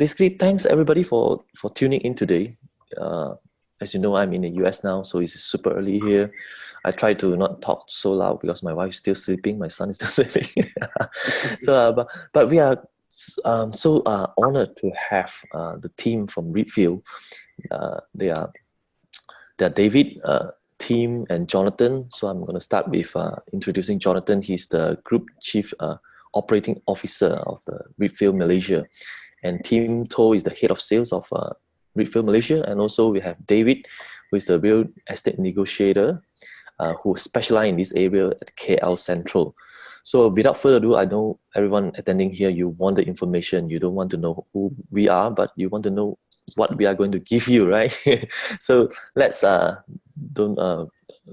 basically, thanks everybody for tuning in today. As you know, I'm in the US now, so it's super early here. I try to not talk so loud because my wife's still sleeping, my son is still sleeping. But we are so honored to have the team from Reapfield. They are David, Tim, and Jonathan. So I'm going to start with introducing Jonathan. He's the Group Chief Operating Officer of the Reapfield Malaysia. And Tim To is the Head of Sales of Reapfield Malaysia. And also we have David, who is the Real Estate Negotiator, who specializes in this area at KL Sentral. So without further ado, I know everyone attending here, you want the information. You don't want to know who we are, but you want to know what we are going to give you, right? So let's don't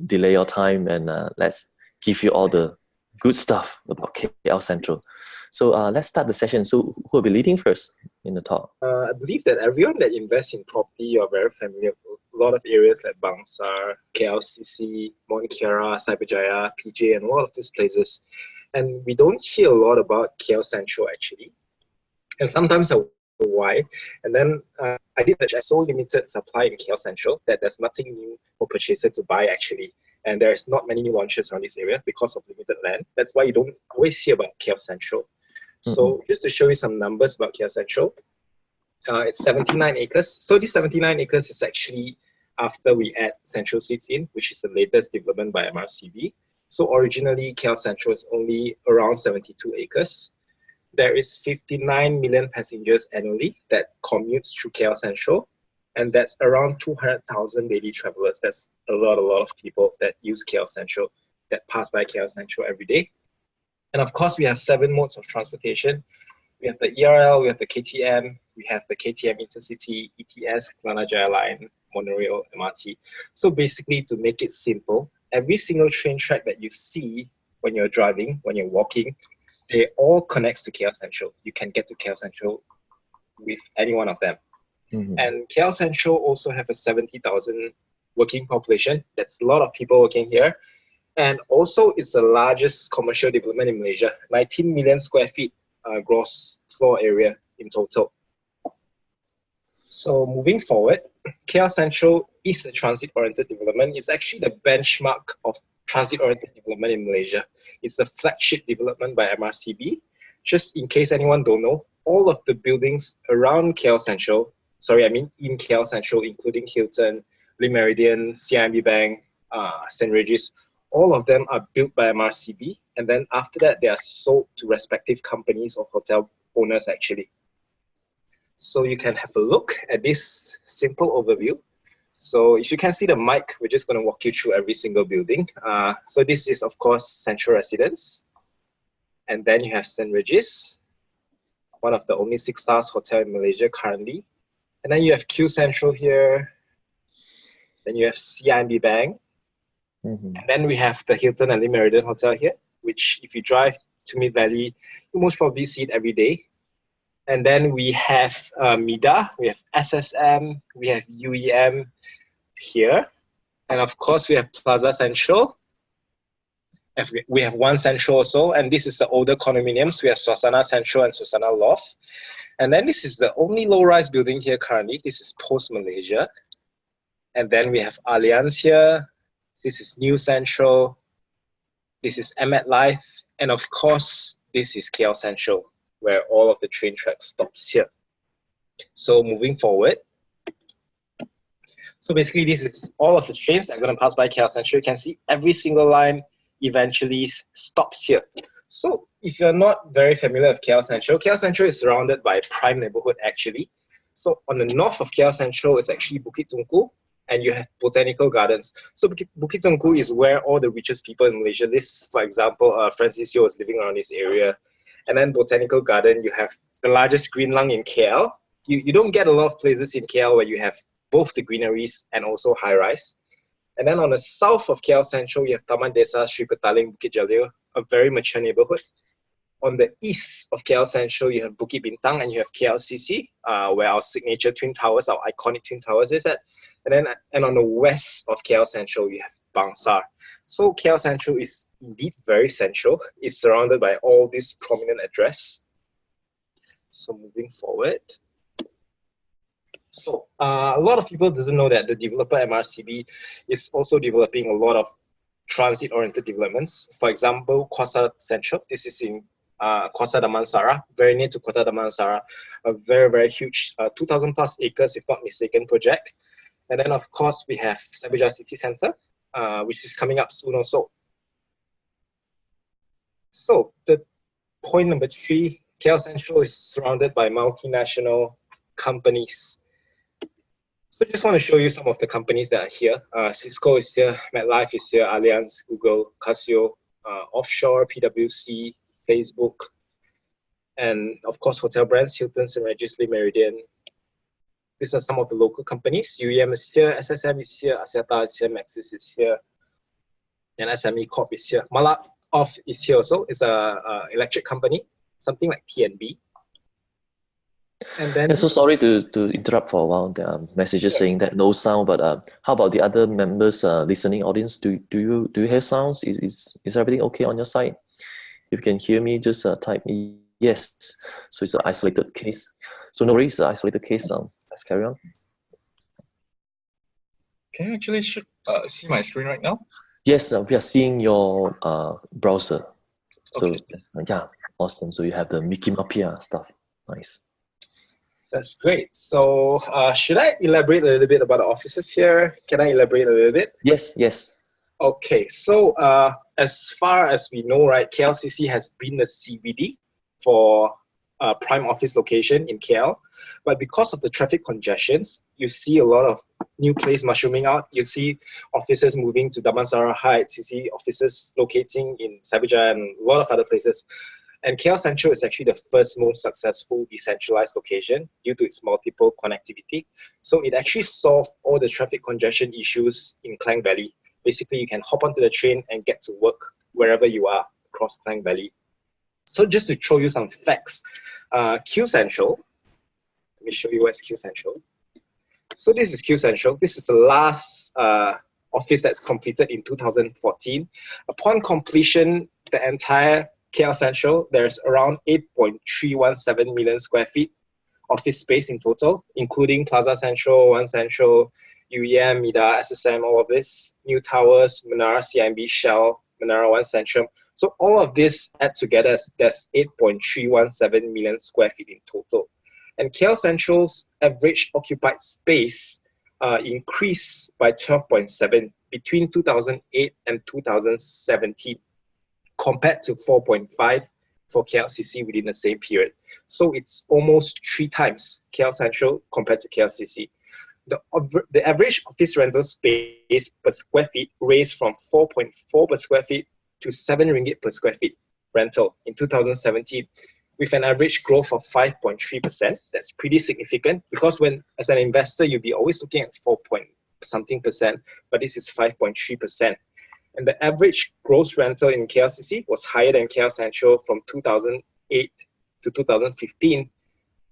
delay your time, and let's give you all the good stuff about KL Sentral. So let's start the session. So who will be leading first in the talk? I believe that everyone that invests in property are very familiar with a lot of areas like Bangsar, KLCC, Mount Kiara, Cyberjaya, PJ, and a lot of these places. And we don't hear a lot about KL Sentral actually. And sometimes I wonder why. And then I did search. So limited supply in KL Sentral that there's nothing new for purchaser to buy actually. And there's not many new launches around this area because of limited land. That's why you don't always hear about KL Sentral. So just to show you some numbers about KL Sentral, it's 79 acres. So this 79 acres is actually after we add Central Suites in, which is the latest development by MRCB. So originally KL Sentral is only around 72 acres. There is 59 million passengers annually that commutes through KL Sentral, and that's around 200,000 daily travelers. That's a lot of people that use KL Sentral, that pass by KL Sentral every day. And of course, we have 7 modes of transportation. We have the ERL, we have the KTM, we have the KTM Intercity, ETS, Kelana Jaya Line, Monorail, MRT. So basically, to make it simple, every single train track that you see when you're driving, when you're walking, they all connect to KL Sentral. You can get to KL Sentral with any one of them. And KL Sentral also have a 70,000 working population. That's a lot of people working here. And also, it's the largest commercial development in Malaysia, 19 million square feet gross floor area in total. So moving forward, KL Sentral is a transit-oriented development. It's actually the benchmark of transit-oriented development in Malaysia. It's the flagship development by MRCB. Just in case anyone don't know, all of the buildings around KL Sentral, in KL Sentral, including Hilton, Le Méridien, CIMB Bank, St. Regis, all of them are built by MRCB, and then after that, they are sold to respective companies or hotel owners actually. So you can have a look at this simple overview. So if you can see the mic, we're just going to walk you through every single building. So this is, of course, Central Residence. And then you have St. Regis, one of the only 6-star hotel in Malaysia currently. And then you have Q Central here. Then you have CIMB Bank. And then we have the Hilton and Le Méridien Hotel here, which if you drive to Mid Valley, you most probably see it every day. And then we have MIDA, we have SSM, we have UEM here. And of course, we have Plaza Central. We have One Central also, and this is the older condominiums. We have Suasana Central and Suasana Loft. And then this is the only low-rise building here currently. This is Post Malaysia. And then we have Allianz here. This is New Central. This is Emet Life. And of course, this is KL Sentral, where all of the train tracks stops here. So moving forward. So basically, this is all of the trains that are going to pass by KL Sentral. You can see every single line eventually stops here. So if you're not very familiar with KL Sentral is surrounded by a prime neighborhood actually. So on the north of KL Sentral is actually Bukit Tungku, and you have botanical gardens. So Bukit Tungku is where all the richest people in Malaysia live. For example, Francis Yeo is living around this area. And then botanical garden, you have the largest green lung in KL. You don't get a lot of places in KL where you have both the greeneries and also high rise. And then on the south of KL Sentral, you have Taman Desa, Sri Petaling, Bukit Jalil, a very mature neighborhood. On the east of KL Sentral, you have Bukit Bintang and you have KLCC, where our signature Twin Towers, our iconic Twin Towers is at. And on the west of KL Sentral, you have Bangsar. So KL Sentral is indeed very central. It's surrounded by all these prominent addresses. So moving forward. So a lot of people doesn't know that the developer MRCB is also developing a lot of transit-oriented developments. For example, KL Sentral. This is in Kuala Damansara, very near to Kuala Damansara, a very, very huge 2,000 plus acres, if not mistaken, project. And then, of course, we have Sabija City Centre, which is coming up soon also. So the point number 3, KL Sentral is surrounded by multinational companies. So just want to show you some of the companies that are here. Cisco is here, MetLife is here, Allianz, Google, Casio, Offshore, PwC, Facebook, and of course hotel brands, Hilton, St. Regis, Meridian. These are some of the local companies. UEM is here, SSM is here, Axiata is here, Maxis is here, and SME Corp is here. Malak Off is here also. It's a electric company, something like TNB. And then, so sorry to interrupt for a while. There are messages saying that no sound, but how about the other members, listening audience? Do you hear sounds? Is everything okay on your side? If you can hear me, just type yes. So it's an isolated case. So no worries, it's an isolated case. Let's carry on. Can you actually see my screen right now? Yes, we are seeing your browser. So okay. yeah, awesome. So you have the Mickey Mapia stuff. Nice. That's great. So should I elaborate a little bit about the offices here? Can I elaborate a little bit? Yes, yes. Okay, so as far as we know, right, KLCC has been the CBD for prime office location in KL. But because of the traffic congestions, you see a lot of new place mushrooming out. You see offices moving to Damansara Heights. You see offices locating in Sabija and a lot of other places. And KL Sentral is actually the first most successful decentralized location due to its multiple connectivity. So it actually solved all the traffic congestion issues in Klang Valley. Basically, you can hop onto the train and get to work wherever you are across Klang Valley. So just to show you some facts, KL Sentral, let me show you where's KL Sentral. So this is KL Sentral. This is the last office that's completed in 2014. Upon completion, the entire KL Sentral, there's around 8.317 million square feet office space in total, including Plaza Central, One Central, UEM, MIDA, SSM, all of this, new towers, Menara CIMB, Shell, Menara One Central. So all of this add together, that's 8.317 million square feet in total. And KL Sentral's average occupied space increased by 12.7 between 2008 and 2017, compared to 4.5 for KLCC within the same period. So it's almost 3 times KL Sentral compared to KLCC. The average office rental space per square feet raised from 4.4 per square feet to 7 ringgit per square feet rental in 2017, with an average growth of 5.3%. That's pretty significant because when, as an investor, you'll be always looking at 4 point something percent, but this is 5.3%. And the average gross rental in KLCC was higher than KL Sentral from 2008 to 2015.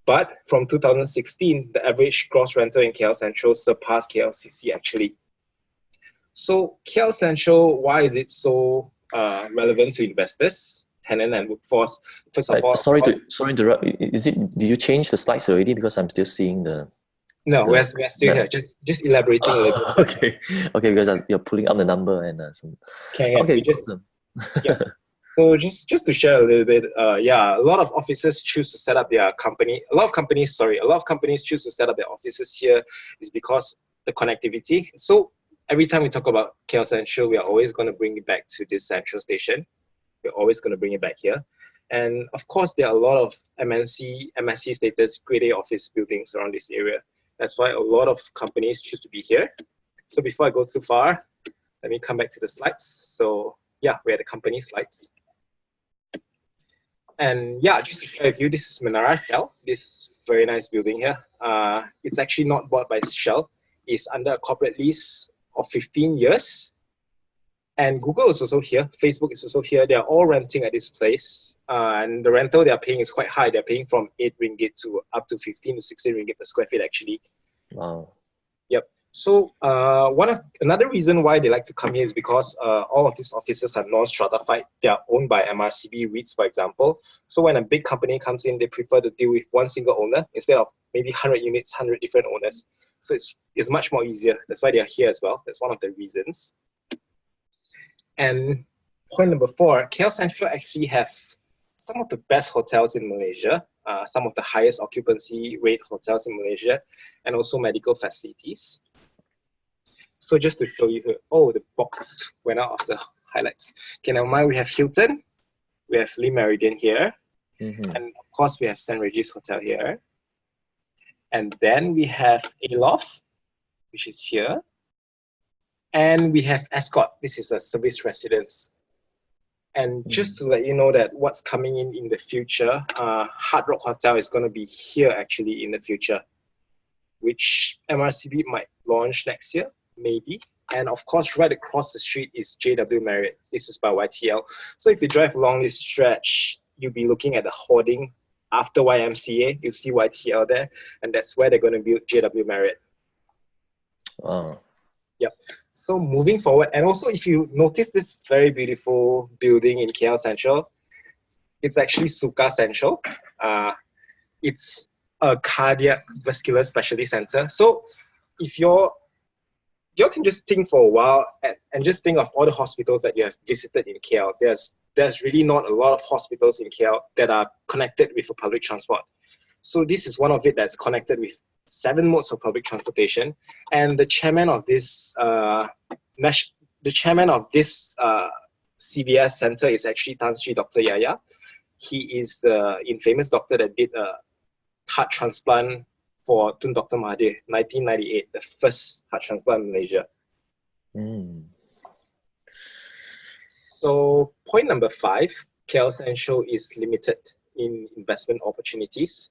But from 2016, the average gross rental in KL Sentral surpassed KLCC actually. So KL Sentral, why is it so relevant to investors, tenant and workforce? First of all, sorry to interrupt. Did you change the slides already? Because I'm still seeing the. No, we're still here. Just elaborating a little bit. Okay, because you're pulling up the number and some. Okay, awesome. Yeah. So just to share a little bit, a lot of offices choose to set up their company. A lot of companies choose to set up their offices here is because the connectivity. So every time we talk about KL Sentral, we are always going to bring it back to this central station. We're always going to bring it back here. And of course, there are a lot of MSC status grade A office buildings around this area. That's why a lot of companies choose to be here. So before I go too far, let me come back to the slides. So yeah, we're at the company slides. And yeah, just to share with you, this is Menara Shell, this very nice building here. It's actually not bought by Shell. It's under a corporate lease of 15 years. And Google is also here. Facebook is also here. They're all renting at this place. And the rental they're paying is quite high. They're paying from 8 ringgit to up to 15 to 16 ringgit per square feet actually. Wow. Yep. So another reason why they like to come here is because all of these offices are non-stratified. They are owned by MRCB REITs, for example. So when a big company comes in, they prefer to deal with one single owner instead of maybe 100 units, 100 different owners. So it's much more easier. That's why they are here as well. That's one of the reasons. And point number 4, KL Sentral actually have some of the best hotels in Malaysia, some of the highest occupancy rate hotels in Malaysia, and also medical facilities. So just to show you here, oh, the box went out of the highlights. Okay, now mind, we have Hilton, we have Le Meridian here, and of course we have St. Regis Hotel here. And then we have Aloft, which is here. And we have Escort, this is a service residence. And just to let you know that what's coming in the future, Hard Rock Hotel is going to be here actually in the future, which MRCB might launch next year, maybe. And of course, right across the street is JW Marriott. This is by YTL. So if you drive along this stretch, you'll be looking at the hoarding after YMCA. You'll see YTL there, and that's where they're going to build JW Marriott. Wow. Yep. So moving forward, and also if you notice this very beautiful building in KL Sentral, it's actually Suka Sentral. It's a cardiac vascular specialty center. So if you can just think for a while and just think of all the hospitals that you have visited in KL. There's really not a lot of hospitals in KL that are connected with a public transport. So this is one of it that's connected with 7 modes of public transportation, and the chairman of this CVS center is actually Tan Sri Dr. Yaya. He is the infamous doctor that did a heart transplant for Tun Dr. Mahathir, 1998, the first heart transplant in Malaysia. So point number 5, KL Sentral is limited in investment opportunities.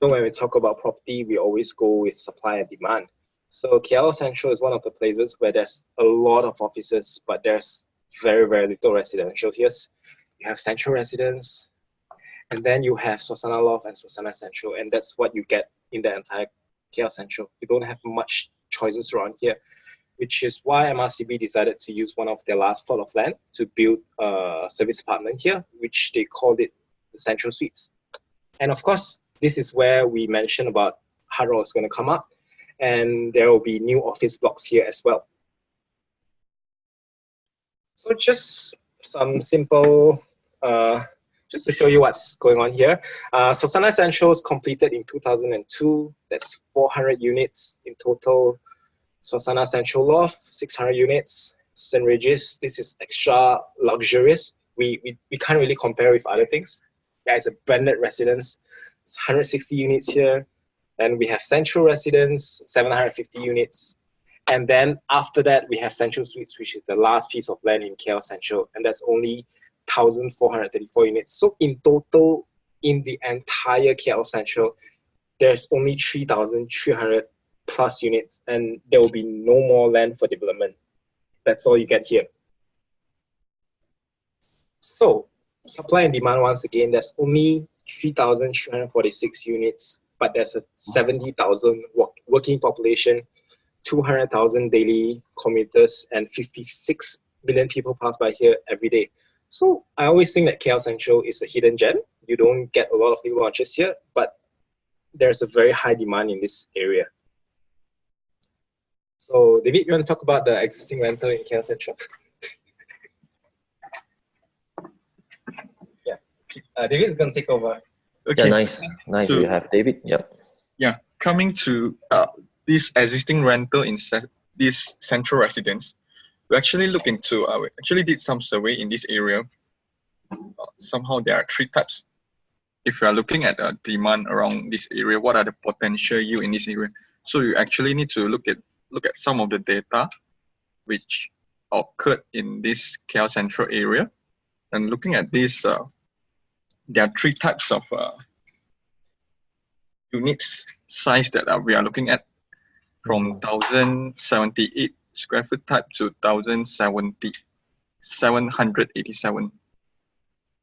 So when we talk about property, we always go with supply and demand. So KL Sentral is one of the places where there's a lot of offices, but there's very, very little residential here. You have Central Residence, and then you have Suasana Loft and Suasana Central, and that's what you get in the entire KL Sentral. You don't have much choices around here, which is why MRCB decided to use one of their last plot of land to build a service apartment here, which they called it the Central Suites. And of course, this is where we mentioned about Hard Rock is going to come up, and there will be new office blocks here as well. So just some simple, just to show you what's going on here. Suasana Central was completed in 2002. That's 400 units in total. Suasana Central Loft, 600 units. St. Regis, this is extra luxurious. We can't really compare with other things. Yeah, it's a branded residence. It's 160 units here. Then we have Central Residence, 750 units. And then after that, we have Central Suites, which is the last piece of land in KL Sentral. And that's only 1,434 units. So in total, in the entire KL Sentral, there's only 3,300 plus units. And there will be no more land for development. That's all you get here. So supply and demand, once again, there's only 3,346 units, but there's a 70,000 working population, 200,000 daily commuters, and 56 million people pass by here every day. So I always think that KL Sentral is a hidden gem. You don't get a lot of new launches here, but there's a very high demand in this area. So David, you want to talk about the existing rental in KL Sentral? David is going to take over. Okay. Yeah, nice. So, we have David. Yep. Yeah, coming to this existing rental in this Central Residence, we actually look into, we actually did some survey in this area. Somehow there are 3 types. If you are looking at demand around this area, what are the potential yield in this area? So you actually need to look at some of the data which occurred in this KL Sentral area. And looking at this, there are 3 types of units size that we are looking at, from 1,078 square foot type to 1,787.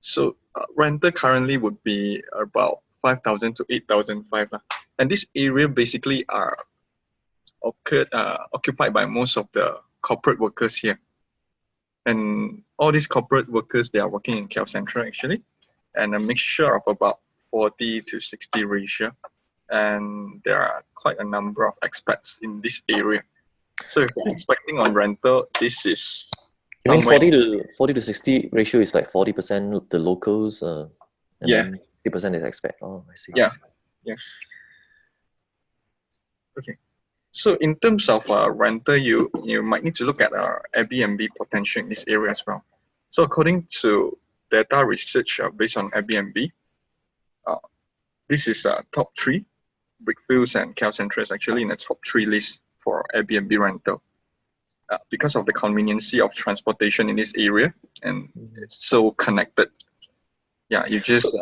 So rental currently would be about 5,000 to 8,500. And this area basically are occupied by most of the corporate workers here. And all these corporate workers, they are working in KL Sentral actually, and a mixture of about 40 to 60 ratio. And there are quite a number of expats in this area. So if you're expecting on rental, this is You mean somewhere. 40 to 60 ratio is like 40% the locals, and Yeah. then 60% is expat. Oh, I see. Yeah. Yes. Okay. So in terms of rental, you might need to look at Airbnb potential in this area as well. So according to data research based on Airbnb, this is top 3. Reapfield and KL Sentral is actually in the top 3 list for Airbnb rental because of the conveniency of transportation in this area, and it's so connected. Yeah, you just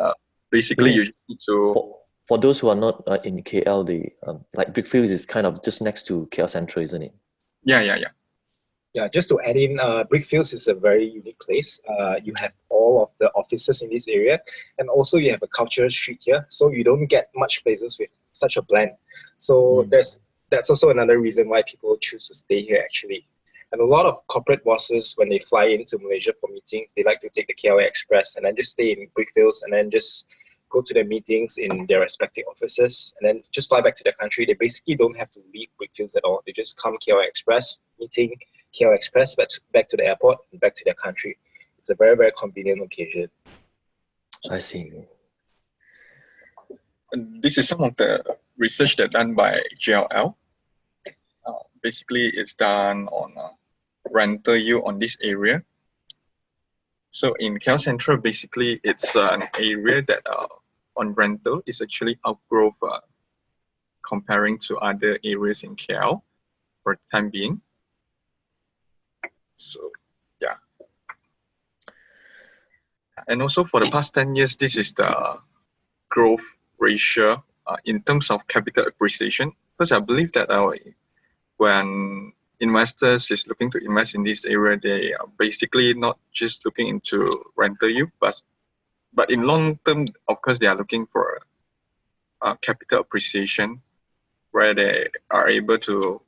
basically you need to. For those who are not in KL, the like Reapfield is kind of just next to KL Sentral, isn't it? Yeah. Yeah, just to add in, Brickfields is a very unique place. You have all of the offices in this area, and also you have a cultural street here, so you don't get much places with such a blend. So that's also another reason why people choose to stay here actually. And a lot of corporate bosses, when they fly into Malaysia for meetings, they like to take the KL Express and then just stay in Brickfields and then just go to their meetings in their respective offices and then just fly back to their country. They basically don't have to leave Brickfields at all. They just come KL Express, meeting, KL Express, back to the airport and back to their country. It's a very, very convenient location. I see. And this is some of the research that done by JLL. Basically, it's done on rental yield on this area. So in KL Sentral, basically, it's an area that on rental is actually outgrowth comparing to other areas in KL for the time being. So, yeah. And also for the past 10 years, this is the growth ratio in terms of capital appreciation. Because I believe that when investors is looking to invest in this area, they are basically not just looking into rental yield, but in long term, of course, they are looking for capital appreciation, where they are able to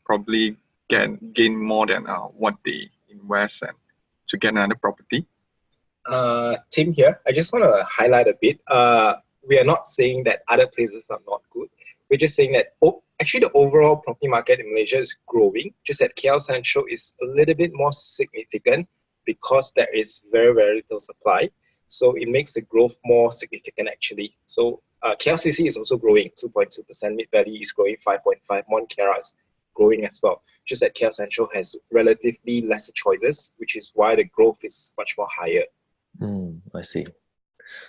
probably gain more than what they invest and to get another property. Tim here. I just want to highlight a bit. We are not saying that other places are not good. We're just saying that actually the overall property market in Malaysia is growing, just that KL Sentral is a little bit more significant because there is very, very little supply. So it makes the growth more significant actually. So KLCC is also growing 2.2%, Mid Valley is growing 5.5%, Mont Kiara is growing as well. Just that KL Sentral has relatively lesser choices, which is why the growth is much more higher. I see.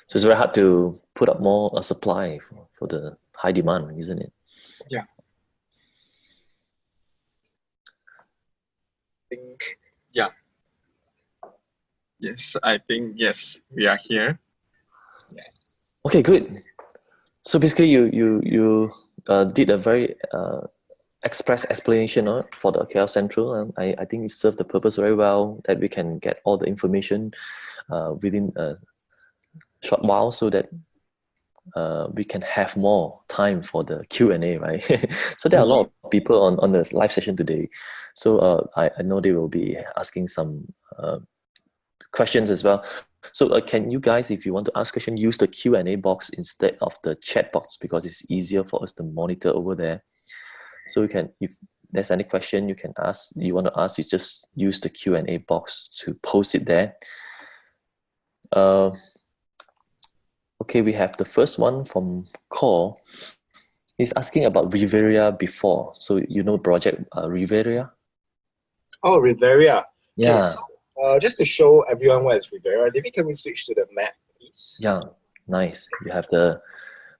So it's very hard to put up more supply for the high demand, isn't it? Yeah. Yeah. Yes, I think yes, we are here. Yeah. Okay, good. So basically, you did a very express explanation for the KL Sentral, and I think it served the purpose very well that we can get all the information within a short while, so that we can have more time for the Q&A, right? So there are a lot of people on the live session today. So I know they will be asking some questions as well. So can you guys, if you want to ask questions, use the Q&A box instead of the chat box, because it's easier for us to monitor over there. So you can, if there's any question you can ask, you want to ask, you just use the Q&A box to post it there. Okay, we have the first one from Cor. He's asking about Riviera before. So you know project Riviera? Oh, Riviera. Yeah. Okay, so just to show everyone what is Riviera, David, can we switch to the map, please? Yeah, nice. You have the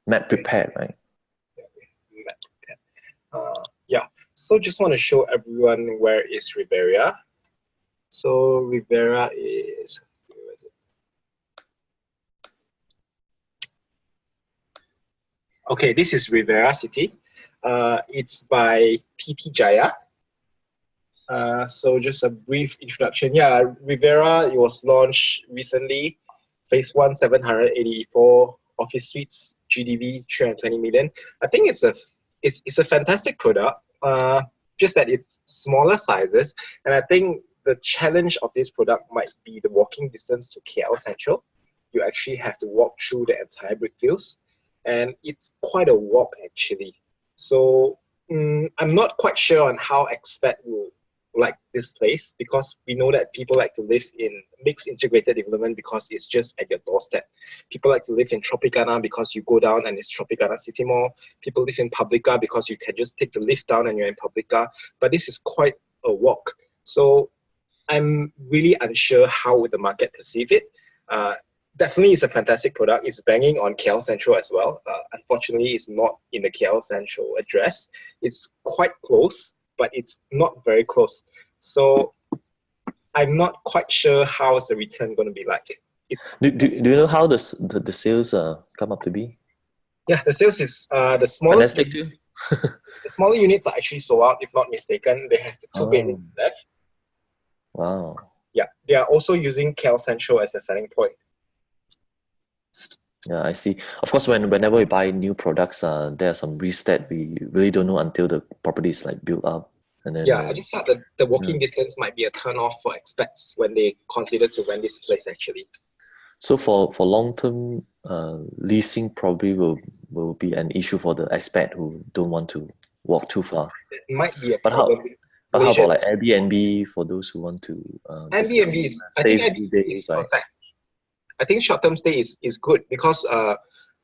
map prepared, right? Map prepared. Yeah, so just want to show everyone where is Riviera. So Riviera is, where is it? Okay, this is Riviera City. It's by PP Jaya. So just a brief introduction. Yeah, Riviera, it was launched recently. Phase 1, 784 office suites, GDV 320 million. I think it's the it's a fantastic product. Just that it's smaller sizes, and I think the challenge of this product might be the walking distance to KL Sentral. You actually have to walk through the entire Brickfields, and it's quite a walk actually. So I'm not quite sure on how expat will like this place, because we know that people like to live in mixed integrated development because it's just at your doorstep. People like to live in Tropicana because you go down and it's Tropicana City Mall. People live in Publica because you can just take the lift down and you're in Publica. But this is quite a walk. So I'm really unsure how would the market perceive it. Definitely it's a fantastic product. It's banging on KL Sentral as well. Unfortunately, it's not in the KL Sentral address. It's quite close, but it's not very close. So I'm not quite sure how is the return going to be like. Do you know how the sales come up to be? Yeah, the sales is the smallest. Fantastic too. The smaller units are actually sold out, if not mistaken. They have the two bedrooms left. Wow. Yeah, they are also using KL Sentral as a selling point. Yeah, I see. Of course, whenever we buy new products, there are some risks that we really don't know until the property is like built up. And then, I just thought that the walking distance might be a turn off for expats when they consider to rent this place actually. So for long-term leasing probably will be an issue for the expat who don't want to walk too far. It might be a But problem. But how about like Airbnb for those who want to Airbnb is, I think Airbnb is perfect. I think short-term stay is good because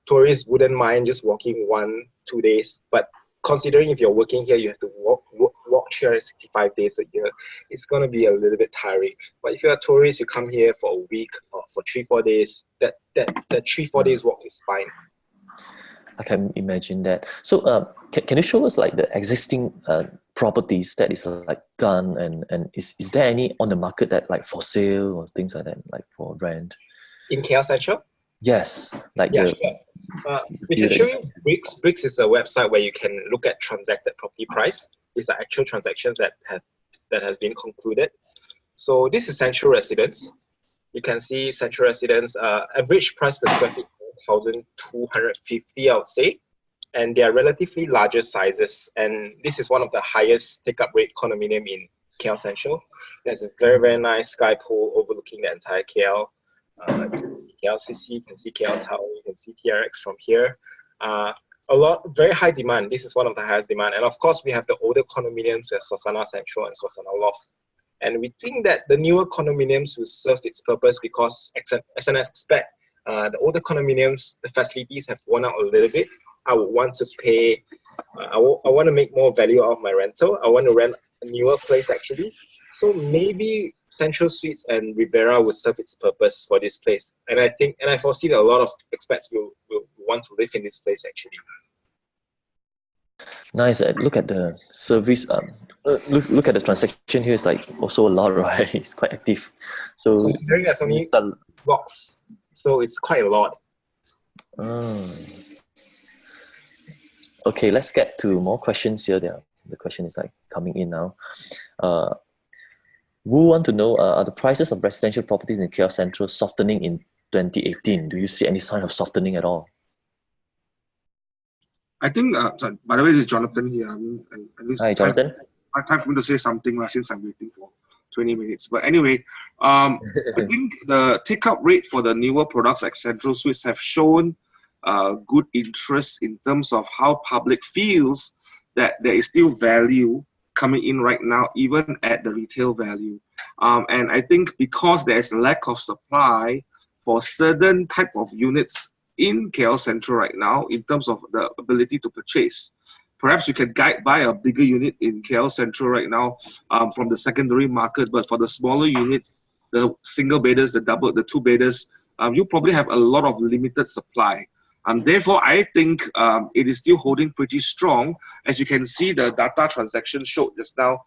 tourists wouldn't mind just walking 1-2 days. But considering if you're working here, you have to walk 365 days a year. It's going to be a little bit tiring. But if you're a tourist, you come here for a week or for 3-4 days, that 3-4 days walk is fine. I can imagine that. So can you show us like the existing properties that is like done, and is there any on the market that like for sale or things like that, like for rent? In KL Sentral? Yes. Like sure. We can show you Bricks. Bricks is a website where you can look at transacted property price. These are actual transactions that has been concluded. So this is Central Residence. You can see Central Residence, average price per square feet, 1,250, I would say. And they are relatively larger sizes. And this is one of the highest take-up rate condominium in KL Sentral. There's a very, very nice sky pool overlooking the entire KL. KLCC, you can see KL Tower, you can see TRX from here. Very high demand. This is one of the highest demand. And of course, we have the older condominiums at Sosana Central and Sosana Loft. And we think that the newer condominiums will serve its purpose because as an expat, the older condominiums, the facilities have worn out a little bit. I would want to pay, I want to make more value out of my rental. I want to rent a newer place actually. So maybe Central Suites and Rivera will serve its purpose for this place. And I foresee that a lot of expats will want to live in this place actually. Nice. Look at the service. Look at the transaction here. It's like also a lot, right? It's quite active. So considering there's only blocks, so it's quite a lot. Okay, let's get to more questions here. The question is like coming in now. We want to know, are the prices of residential properties in KL Sentral softening in 2018? Do you see any sign of softening at all? I think, by the way, this is Jonathan here. Hi, Jonathan. Time for me to say something since I'm waiting for 20 minutes. But anyway, I think the take-up rate for the newer products like Central Suites have shown good interest in terms of how public feels that there is still value coming in right now, even at the retail value. And I think because there's a lack of supply for certain type of units in KL Sentral right now, in terms of the ability to purchase, perhaps you can buy a bigger unit in KL Sentral right now from the secondary market, but for the smaller units, the single bedders, the two bedders, you probably have a lot of limited supply. Therefore, I think it is still holding pretty strong. As you can see, the data transaction showed just now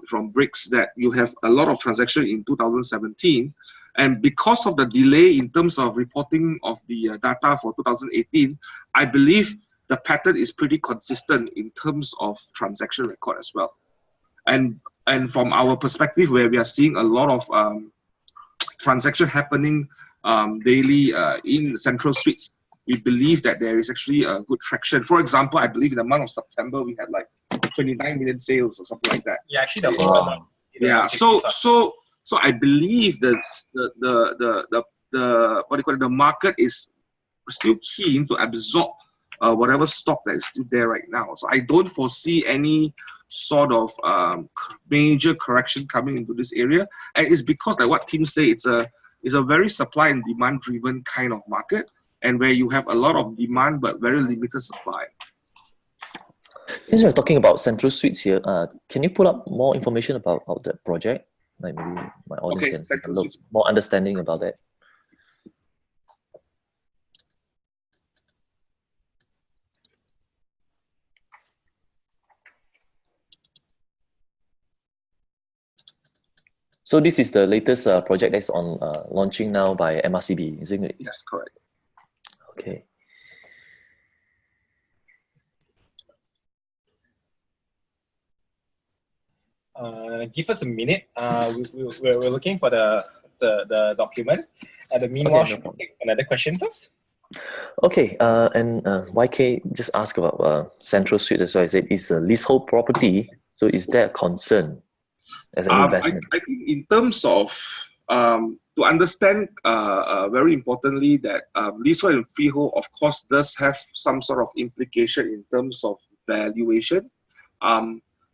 from Bricks that you have a lot of transaction in 2017. And because of the delay in terms of reporting of the data for 2018, I believe the pattern is pretty consistent in terms of transaction record as well. And from our perspective, where we are seeing a lot of transaction happening daily in Central Suites, we believe that there is actually a good traction. For example, I believe in the month of September we had like 29 million sales or something like that. Yeah, actually the whole Wow. amount. Yeah. So I believe that the what do you call it? The market is still keen to absorb whatever stock that is still there right now. So I don't foresee any sort of major correction coming into this area, and it's because, like what Tim say, it's a very supply and demand driven kind of market, and where you have a lot of demand but very limited supply. Since we're talking about Central Suites here, can you put up more information about that project? Like maybe my audience Okay, can Central have Suites. more understanding about that. So this is the latest project that's on launching now by MRCB, isn't it? Yes, correct. Okay. Give us a minute. We're looking for the document. Meanwhile, Okay, no should we problem. take another question first? Okay, and YK just asked about Central Suite as well. I said it's a leasehold property, so is there a concern as an investment? I think in terms of to understand very importantly that leasehold and freehold, of course, does have some sort of implication in terms of valuation.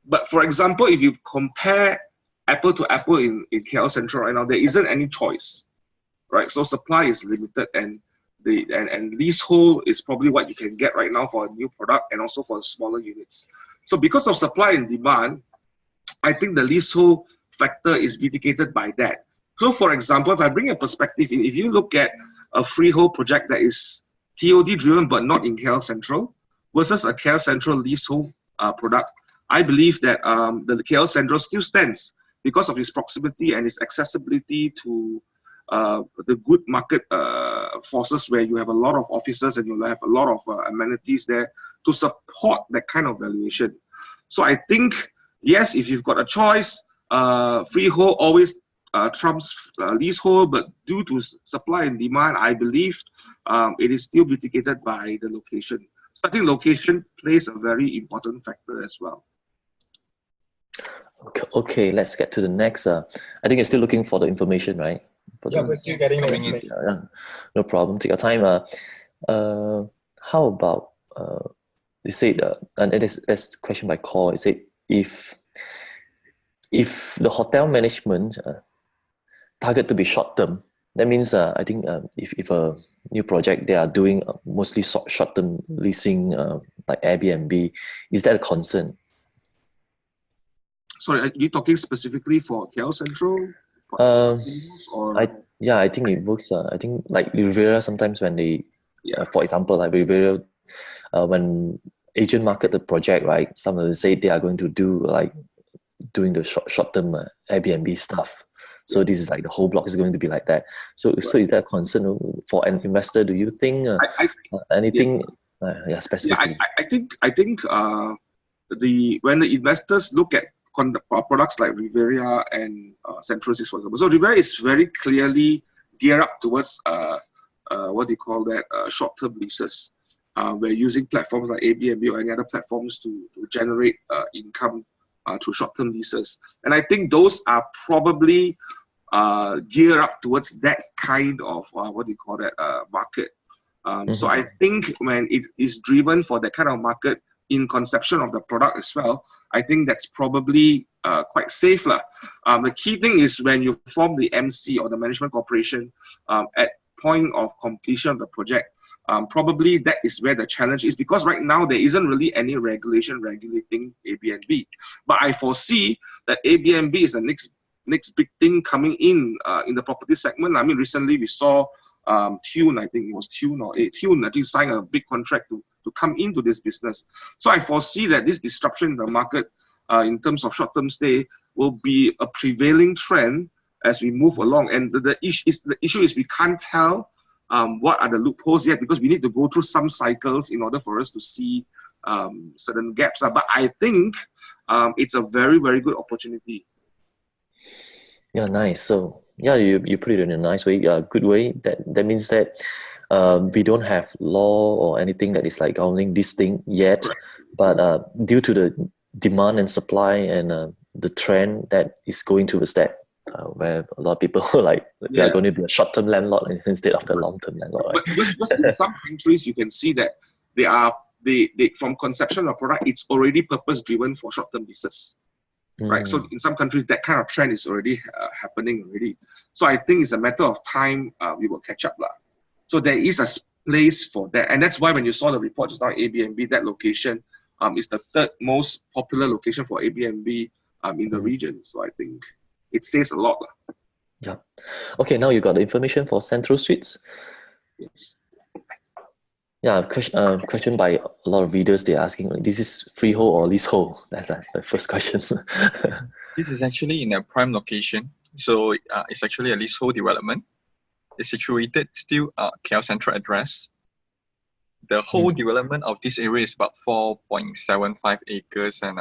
But for example, if you compare apple to apple in KL Sentral right now, there isn't any choice, right? So supply is limited, and leasehold is probably what you can get right now for a new product and also for smaller units. So because of supply and demand, I think the leasehold factor is mitigated by that. So for example, if I bring a perspective in, if you look at a freehold project that is TOD driven but not in KL Sentral versus a KL Sentral leasehold product, I believe that the KL Sentral still stands because of its proximity and its accessibility to the good market forces, where you have a lot of offices and you'll have a lot of amenities there to support that kind of valuation. So I think, yes, if you've got a choice, freehold always trumps leasehold, but due to supply and demand, I believe it is still mitigated by the location. So I think location plays a very important factor as well. Okay, let's get to the next. I think you're still looking for the information, right? Yeah, we're still getting the Coming in. information. Yeah, no problem. Take your time. How about they said, and it is a question by call. It said if the hotel management target to be short term, that means I think if a new project they are doing mostly short term leasing like Airbnb, is that a concern? Sorry, are you talking specifically for KL Sentral? Or I think it works. I think like Rivera sometimes when they, for example, like Rivera, when agent market the project, right? Some of them say they are going to do like doing the short term Airbnb stuff. So this is like the whole block is going to be like that. So so is that a concern for an investor? Do you think anything specifically? I think when the investors look at products like Riviera and Central Six, for example. So Riviera is very clearly geared up towards what do you call that, short-term leases. We're using platforms like Airbnb or any other platforms to generate income through short-term leases. And I think those are probably geared up towards that kind of what do you call that, market. So I think when it is driven for that kind of market in conception of the product as well, I think that's probably quite safe. The key thing is when you form the MC or the management corporation at point of completion of the project, probably that is where the challenge is, because right now there isn't really any regulation regulating Airbnb. But I foresee that Airbnb is the next big thing coming in the property segment. I mean, recently we saw Tune, I think it was Tune or Tune, I think signed a big contract to come into this business. So I foresee that this disruption in the market in terms of short-term stay will be a prevailing trend as we move along. And the issue is we can't tell what are the loopholes yet, because we need to go through some cycles in order for us to see certain gaps. But I think it's a very, very good opportunity. Yeah, nice. So yeah, you put it in a nice way, good way. That means that we don't have law or anything that is like governing this thing yet, Correct. but due to the demand and supply and the trend that is going towards that, where a lot of people like we are going to be a short-term landlord instead of the long-term landlord. Right? But because in some countries you can see that they from conception of product, it's already purpose driven for short-term leases. Right, so in some countries that kind of trend is already happening already. So I think it's a matter of time we will catch up lah. So there is a place for that, and that's why when you saw the report just now, Airbnb, that location is the third most popular location for Airbnb in the region. So I think it says a lot lah. Yeah. Okay, now you got the information for Central Suites. Yes. Yeah, question by a lot of readers. They're asking, like, this is freehold or leasehold? That's the first question. This is actually in a prime location. So it's actually a leasehold development. It's situated still KL Sentral address. The whole development of this area is about 4.75 acres, and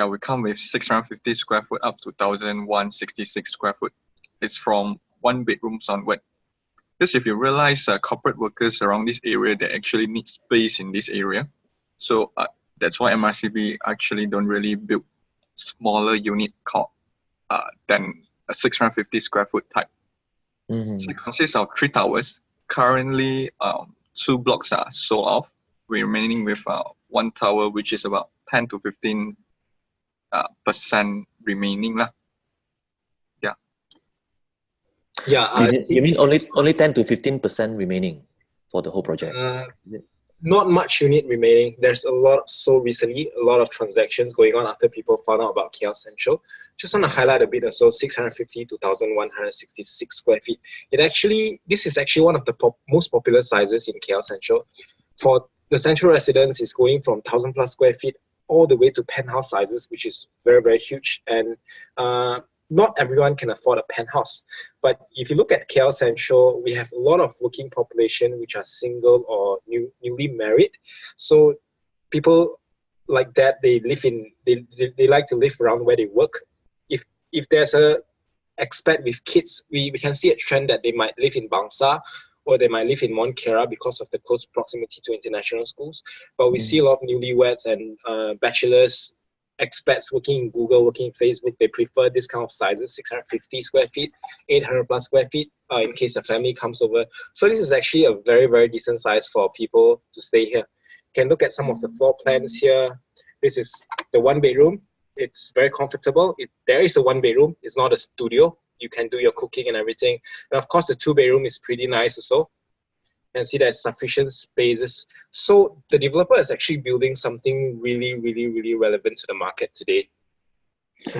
we come with 650 square foot up to 1,166 square foot. It's from 1 bedrooms onward. Because if you realize corporate workers around this area, they actually need space in this area. So that's why MRCB actually don't really build smaller unit than a 650 square foot type. So it consists of 3 towers. Currently, 2 blocks are sold off. We're remaining with 1 tower, which is about 10 to 15% remaining lah. Yeah, You mean only 10 to 15% remaining for the whole project? Not much unit remaining. There's a lot, so recently, a lot of transactions going on after people found out about KL Sentral. Just want to highlight a bit or so, 650 to 1,166 square feet. This is actually one of the most popular sizes in KL Sentral. For the Central residents, it's going from 1,000 plus square feet all the way to penthouse sizes, which is very, very huge. And not everyone can afford a penthouse. But if you look at KL Sentral, we have a lot of working population which are single or newly married. So people like that, they like to live around where they work. If there's a expat with kids, we can see a trend that they might live in Bangsa or they might live in Mont Kiara because of the close proximity to international schools. But we see a lot of newlyweds and bachelors, expats working in Google, working in Facebook, they prefer this kind of sizes, 650 square feet, 800 plus square feet, in case a family comes over. So this is actually a very, very decent size for people to stay here. You can look at some of the floor plans here. This is the 1 bedroom. It's very comfortable. There is a 1 bedroom. It's not a studio. You can do your cooking and everything. And of course, the 2 bedroom is pretty nice also. And see there's sufficient spaces. So the developer is actually building something really, really, really relevant to the market today.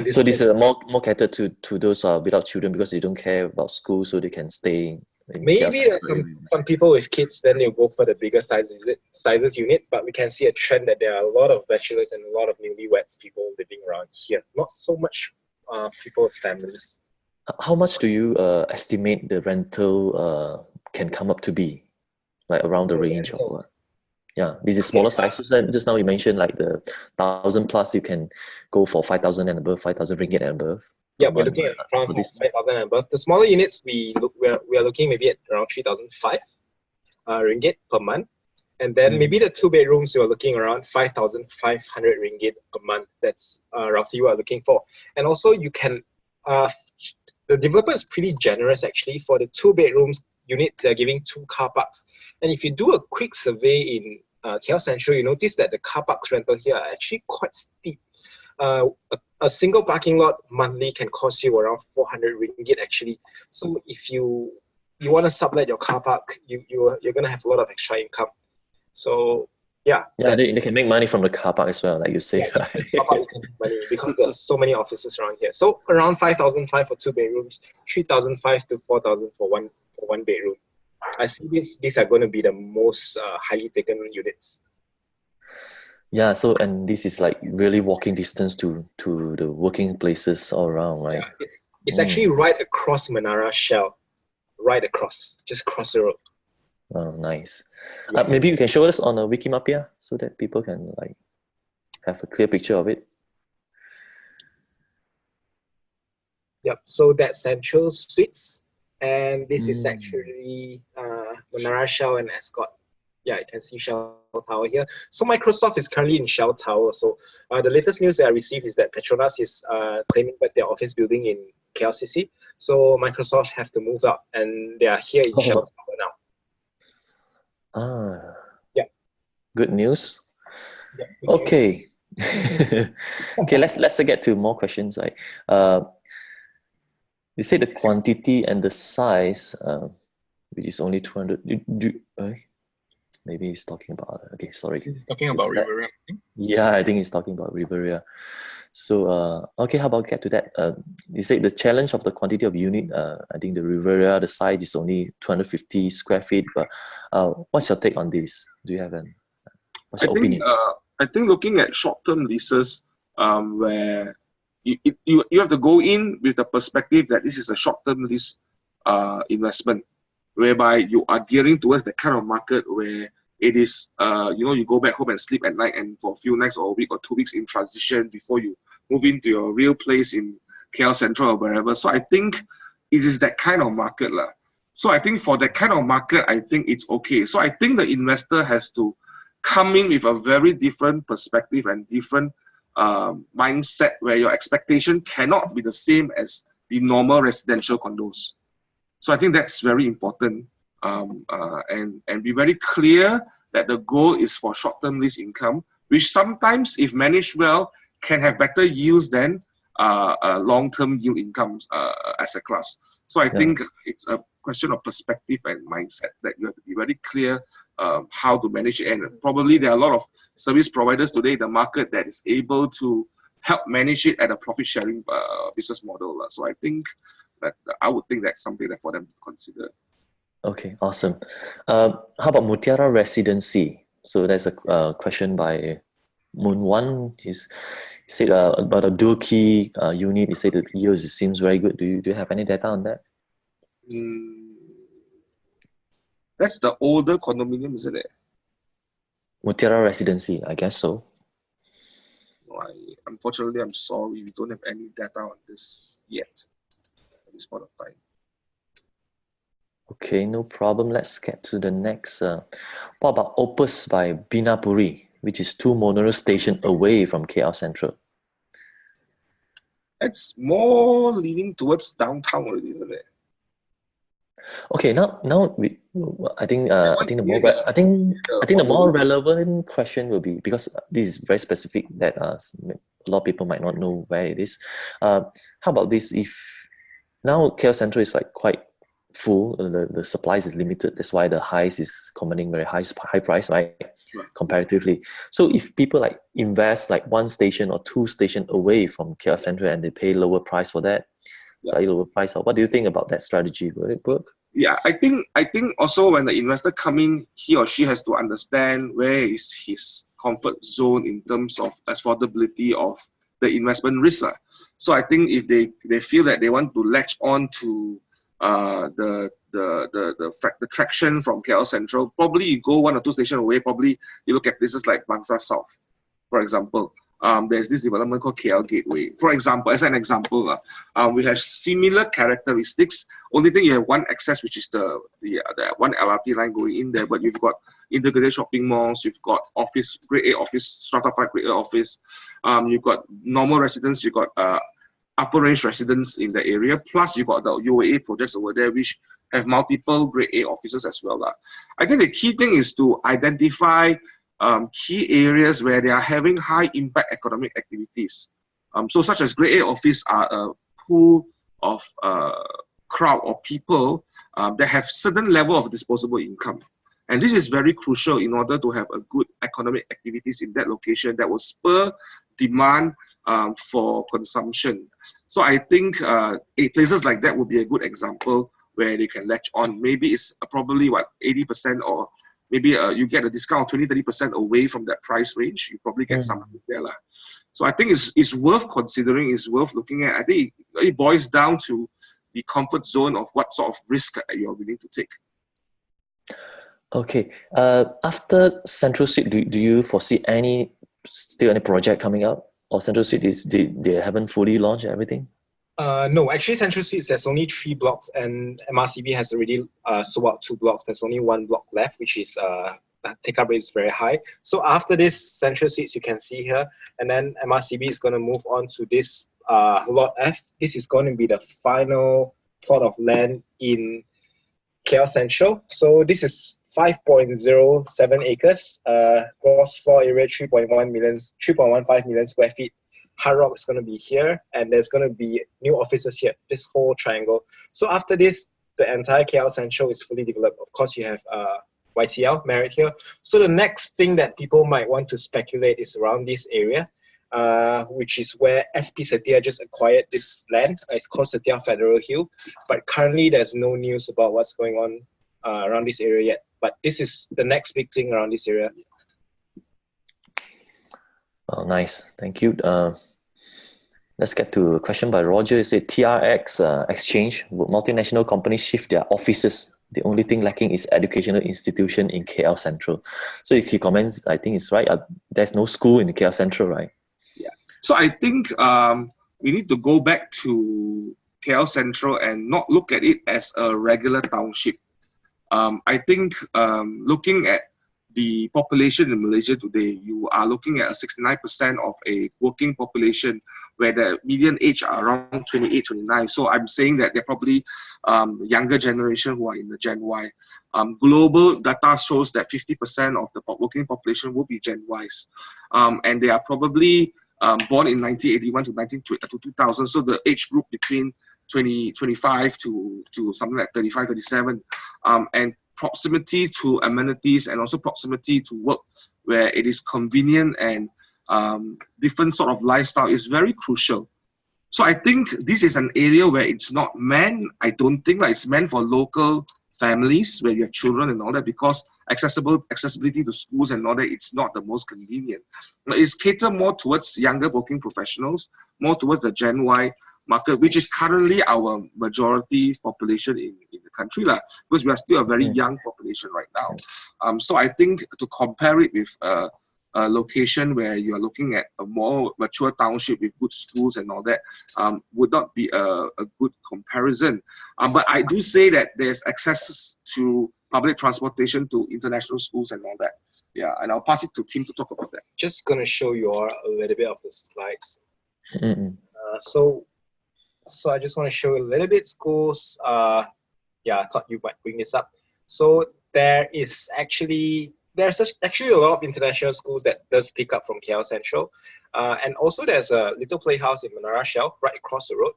So this is more catered to those without children because they don't care about school, so they can stay. Maybe some people with kids, then they'll go for the bigger sizes unit. But we can see a trend that there are a lot of bachelors and a lot of newlyweds people living around here. Not so much people with families. How much do you estimate the rental can come up to be? Like around the range of what? Yeah, this is smaller sizes. Just now you mentioned like the 1,000 plus, you can go for 5,000 and above, 5,000 ringgit and above. Yeah, we're looking at around 5,000 and above. The smaller units, we are looking maybe at around 3,005 ringgit per month. And then maybe the 2 bedrooms, you're looking around 5,500 ringgit a month. That's roughly what we're looking for. And also you can, the developer is pretty generous actually. For the 2 bedrooms unit, they're giving 2 car parks. And if you do a quick survey in KL Sentral, you notice that the car parks rental here are actually quite steep. A single parking lot monthly can cost you around 400 ringgit actually. So if you want to sublet your car park, you're going to have a lot of extra income. So yeah, they can make money from the car park as well, like you say. Yeah, right? Car park you can make money because there's so many offices around here. So around 5,500 for 2 bedrooms, 3,500 to 4,000 for one bedroom. I see these are going to be the most highly taken units. Yeah, so and this is like really walking distance to the working places all around, right? Yeah, it's actually right across Menara Shell, right across, just cross the road. Oh, nice. Yeah. Maybe you can show us on a Wikimapia so that people can like have a clear picture of it. Yep. So that's Central Suites, and this is actually Menara Shell and Escort. Yeah, you can see Shell Tower here. So Microsoft is currently in Shell Tower. So the latest news that I received is that Petronas is claiming back their office building in KLCC. So Microsoft have to move out, and they are here in Shell Tower now. Ah. Yeah. Good news. Yeah, good okay. Okay, let's get to more questions. Right. You say the quantity and the size, which is only 200. Maybe he's talking about. Okay, sorry. He's talking about Riviera. Yeah, I think he's talking about Riviera. So, okay, how about get to that? You said the challenge of the quantity of unit, I think the Riviera, the size is only 250 square feet, but what's your take on this? Do you have what's your opinion? I think looking at short-term leases, where you have to go in with the perspective that this is a short-term lease investment, whereby you are gearing towards the kind of market where it is, you go back home and sleep at night, and for a few nights or a week or 2 weeks in transition before you move into your real place in KL Sentral or wherever. So I think it is that kind of market. So I think for that kind of market, I think it's okay. So I think the investor has to come in with a very different perspective and different mindset, where your expectation cannot be the same as the normal residential condos. So I think that's very important, and be very clear that the goal is for short-term lease income, which sometimes, if managed well, can have better yields than long-term yield incomes as a class. So I think it's a question of perspective and mindset that you have to be very clear how to manage it. And probably there are a lot of service providers today in the market that is able to help manage it at a profit-sharing business model. So I think that I would think that's something that for them to consider. Okay, awesome. How about Mutiara Residency? So there's a question by Moon One. He said about a dual key unit. He said the yields seems very good. Do you have any data on that? That's the older condominium, isn't it? Mutiara Residency, I guess so. Unfortunately, I'm sorry, we don't have any data on this yet at this point of time. Okay, no problem. Let's get to the next. What about Opus by Binapuri, which is 2 monorail stations away from KL Sentral? It's more leaning towards downtown already, isn't it? Okay, now I think the more relevant question will be, because this is very specific that a lot of people might not know where it is. How about this? If now KL Sentral is like quite full, the supply is limited. That's why the highs is commanding very high price, right? Comparatively. So if people like invest like 1 station or 2 stations away from KL Sentral and they pay lower price for that, slightly lower price, what do you think about that strategy? Will it work? Yeah, I think also when the investor come in, he or she has to understand where is his comfort zone in terms of affordability of the investment risk. So I think if they feel that they want to latch on to the traction from KL Sentral, probably you go 1 or 2 stations away. Probably you look at places like Bangsa South, for example. There's this development called KL Gateway. For example, as an example, we have similar characteristics. Only thing, you have one access, which is the one LRT line going in there, but you've got integrated shopping malls, you've got office, grade A office, stratified grade A office, you've got normal residents, you've got upper range residents in the area, plus you've got the UAA projects over there, which have multiple grade A offices as well. I think the key thing is to identify key areas where they are having high impact economic activities. So such as grade A office are a pool of crowd or people that have certain level of disposable income. And this is very crucial in order to have a good economic activities in that location that will spur demand for consumption. So I think places like that would be a good example where they can latch on. Maybe it's probably 80%, or maybe you get a discount of 20-30% away from that price range. You probably get something there. So I think it's worth considering, it's worth looking at. I think it boils down to the comfort zone of what sort of risk you're willing to take. Okay. After Central Suite, do you foresee still any project coming up? Or Central Suite they haven't fully launched everything? No, actually, Central Suites, there's only 3 blocks, and MRCB has already sold out 2 blocks. There's only 1 block left, which is the take-up rate is very high. So after this Central Suites, you can see here, and then MRCB is going to move on to this Lot F. This is going to be the final plot of land in KL Sentral. So this is 5.07 acres, gross floor area 3.15 million square feet. Hard Rock is going to be here, and there's going to be new offices here, this whole triangle. So after this, the entire KL Sentral is fully developed. Of course, you have YTL, Marriott here. So the next thing that people might want to speculate is around this area, which is where SP Setia just acquired this land. It's called Setia Federal Hill, but currently there's no news about what's going on around this area yet. But this is the next big thing around this area. Oh, nice. Thank you. Let's get to a question by Roger. It said TRX exchange. Would multinational companies shift their offices? The only thing lacking is educational institution in KL Sentral. So if he comments, I think it's right. There's no school in the KL Sentral, right? Yeah. So I think we need to go back to KL Sentral and not look at it as a regular township. I think looking at the population in Malaysia today, you are looking at 69% of a working population where the median age are around 28, 29. So I'm saying that they're probably the younger generation who are in the Gen Y. Global data shows that 50% of the working population will be Gen Ys. And they are probably born in 1981 to 2000. So the age group between 25 to something like 35, 37. And proximity to amenities and also proximity to work where it is convenient and different sort of lifestyle is very crucial. So I think this is an area where it's not meant, I don't think like it's meant for local families where you have children and all that, because accessibility to schools and all that, it's not the most convenient. It's catered more towards younger working professionals, more towards the Gen Y market, which is currently our majority population in the country, because we are still a very young population right now. So I think to compare it with a location where you are looking at a more mature township with good schools and all that would not be a good comparison. But I do say that there's access to public transportation to international schools and all that. Yeah, and I'll pass it to Tim to talk about that. Just going to show you all a little bit of the slides. So I just want to show you a little bit schools. Yeah, I thought you might bring this up. So there's actually a lot of international schools that does pick up from KL Sentral. And also there's a little playhouse in Menara Shell right across the road,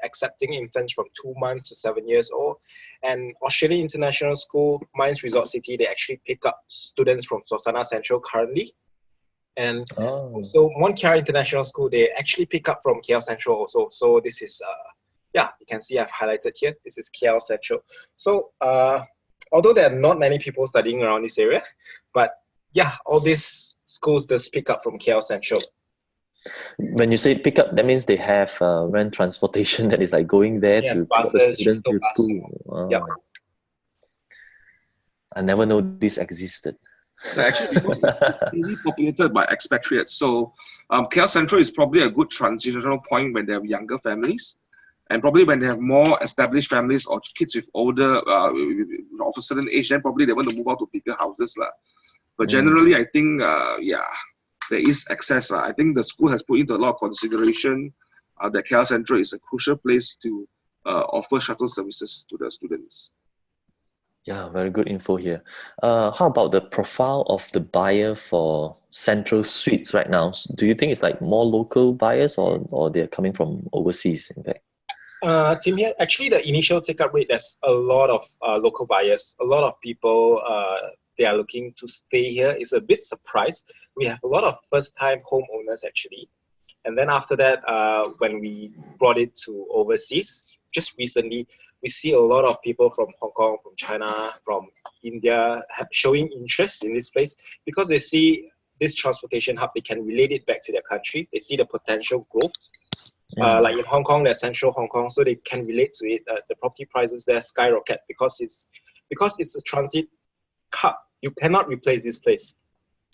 accepting infants from 2 months to 7 years old. And Australian International School, Mines Resort City, they actually pick up students from Sosana Central currently. And so Mont Kiara International School, they actually pick up from KL Sentral also. So this is, yeah, you can see I've highlighted here. This is KL Sentral. So although there are not many people studying around this area, but yeah, all these schools does pick up from KL Sentral. When you say pick up, that means they have rent transportation that is like going there to buses, the students to school. Yeah. I never know this existed. Actually, because it's really populated by expatriates. So KL Sentral is probably a good transitional point when they have younger families, and probably when they have more established families or kids with older, of a certain age, then probably they want to move out to bigger houses. But generally, I think, yeah, there is access. I think the school has put into a lot of consideration that KL Sentral is a crucial place to offer shuttle services to the students. Yeah, very good info here. How about the profile of the buyer for Central Suites right now? Do you think it's like more local buyers or they're coming from overseas, in fact? Tim, here, actually the initial take-up rate, there's a lot of local buyers. A lot of people, they are looking to stay here. It's a bit surprised. We have a lot of first-time homeowners actually. And then after that, when we brought it to overseas, just recently, we see a lot of people from Hong Kong, from China, from India showing interest in this place because they see this transportation hub, they can relate it back to their country. They see the potential growth. Like in Hong Kong, there's Central Hong Kong, so they can relate to it. The property prices there skyrocket because it's a transit hub. You cannot replace this place.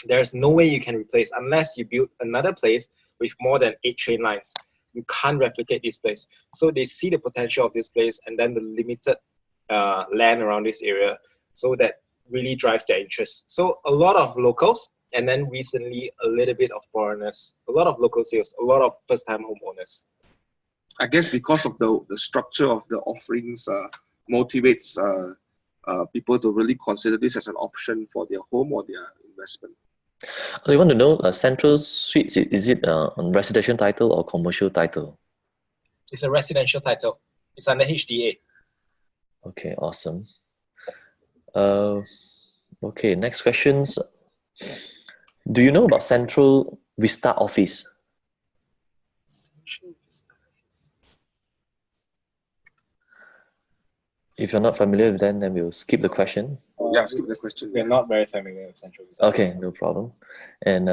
There's no way you can replace unless you build another place with more than 8 train lines. you can't replicate this place. So they see the potential of this place and then the limited land around this area. So that really drives their interest. So a lot of locals, and then recently a little bit of foreigners, a lot of local sales, a lot of first-time homeowners. I guess because of the structure of the offerings motivates people to really consider this as an option for their home or their investment. I want to know, Central Suites, is it on residential title or commercial title? It's a residential title. It's under HDA. Okay, awesome. Okay, next questions. Do you know about Central Vista Office? Central Vista Office. If you're not familiar with that, then we'll skip the question. Yeah, skip the question. We're not very familiar with Central Vista. Okay, no problem. And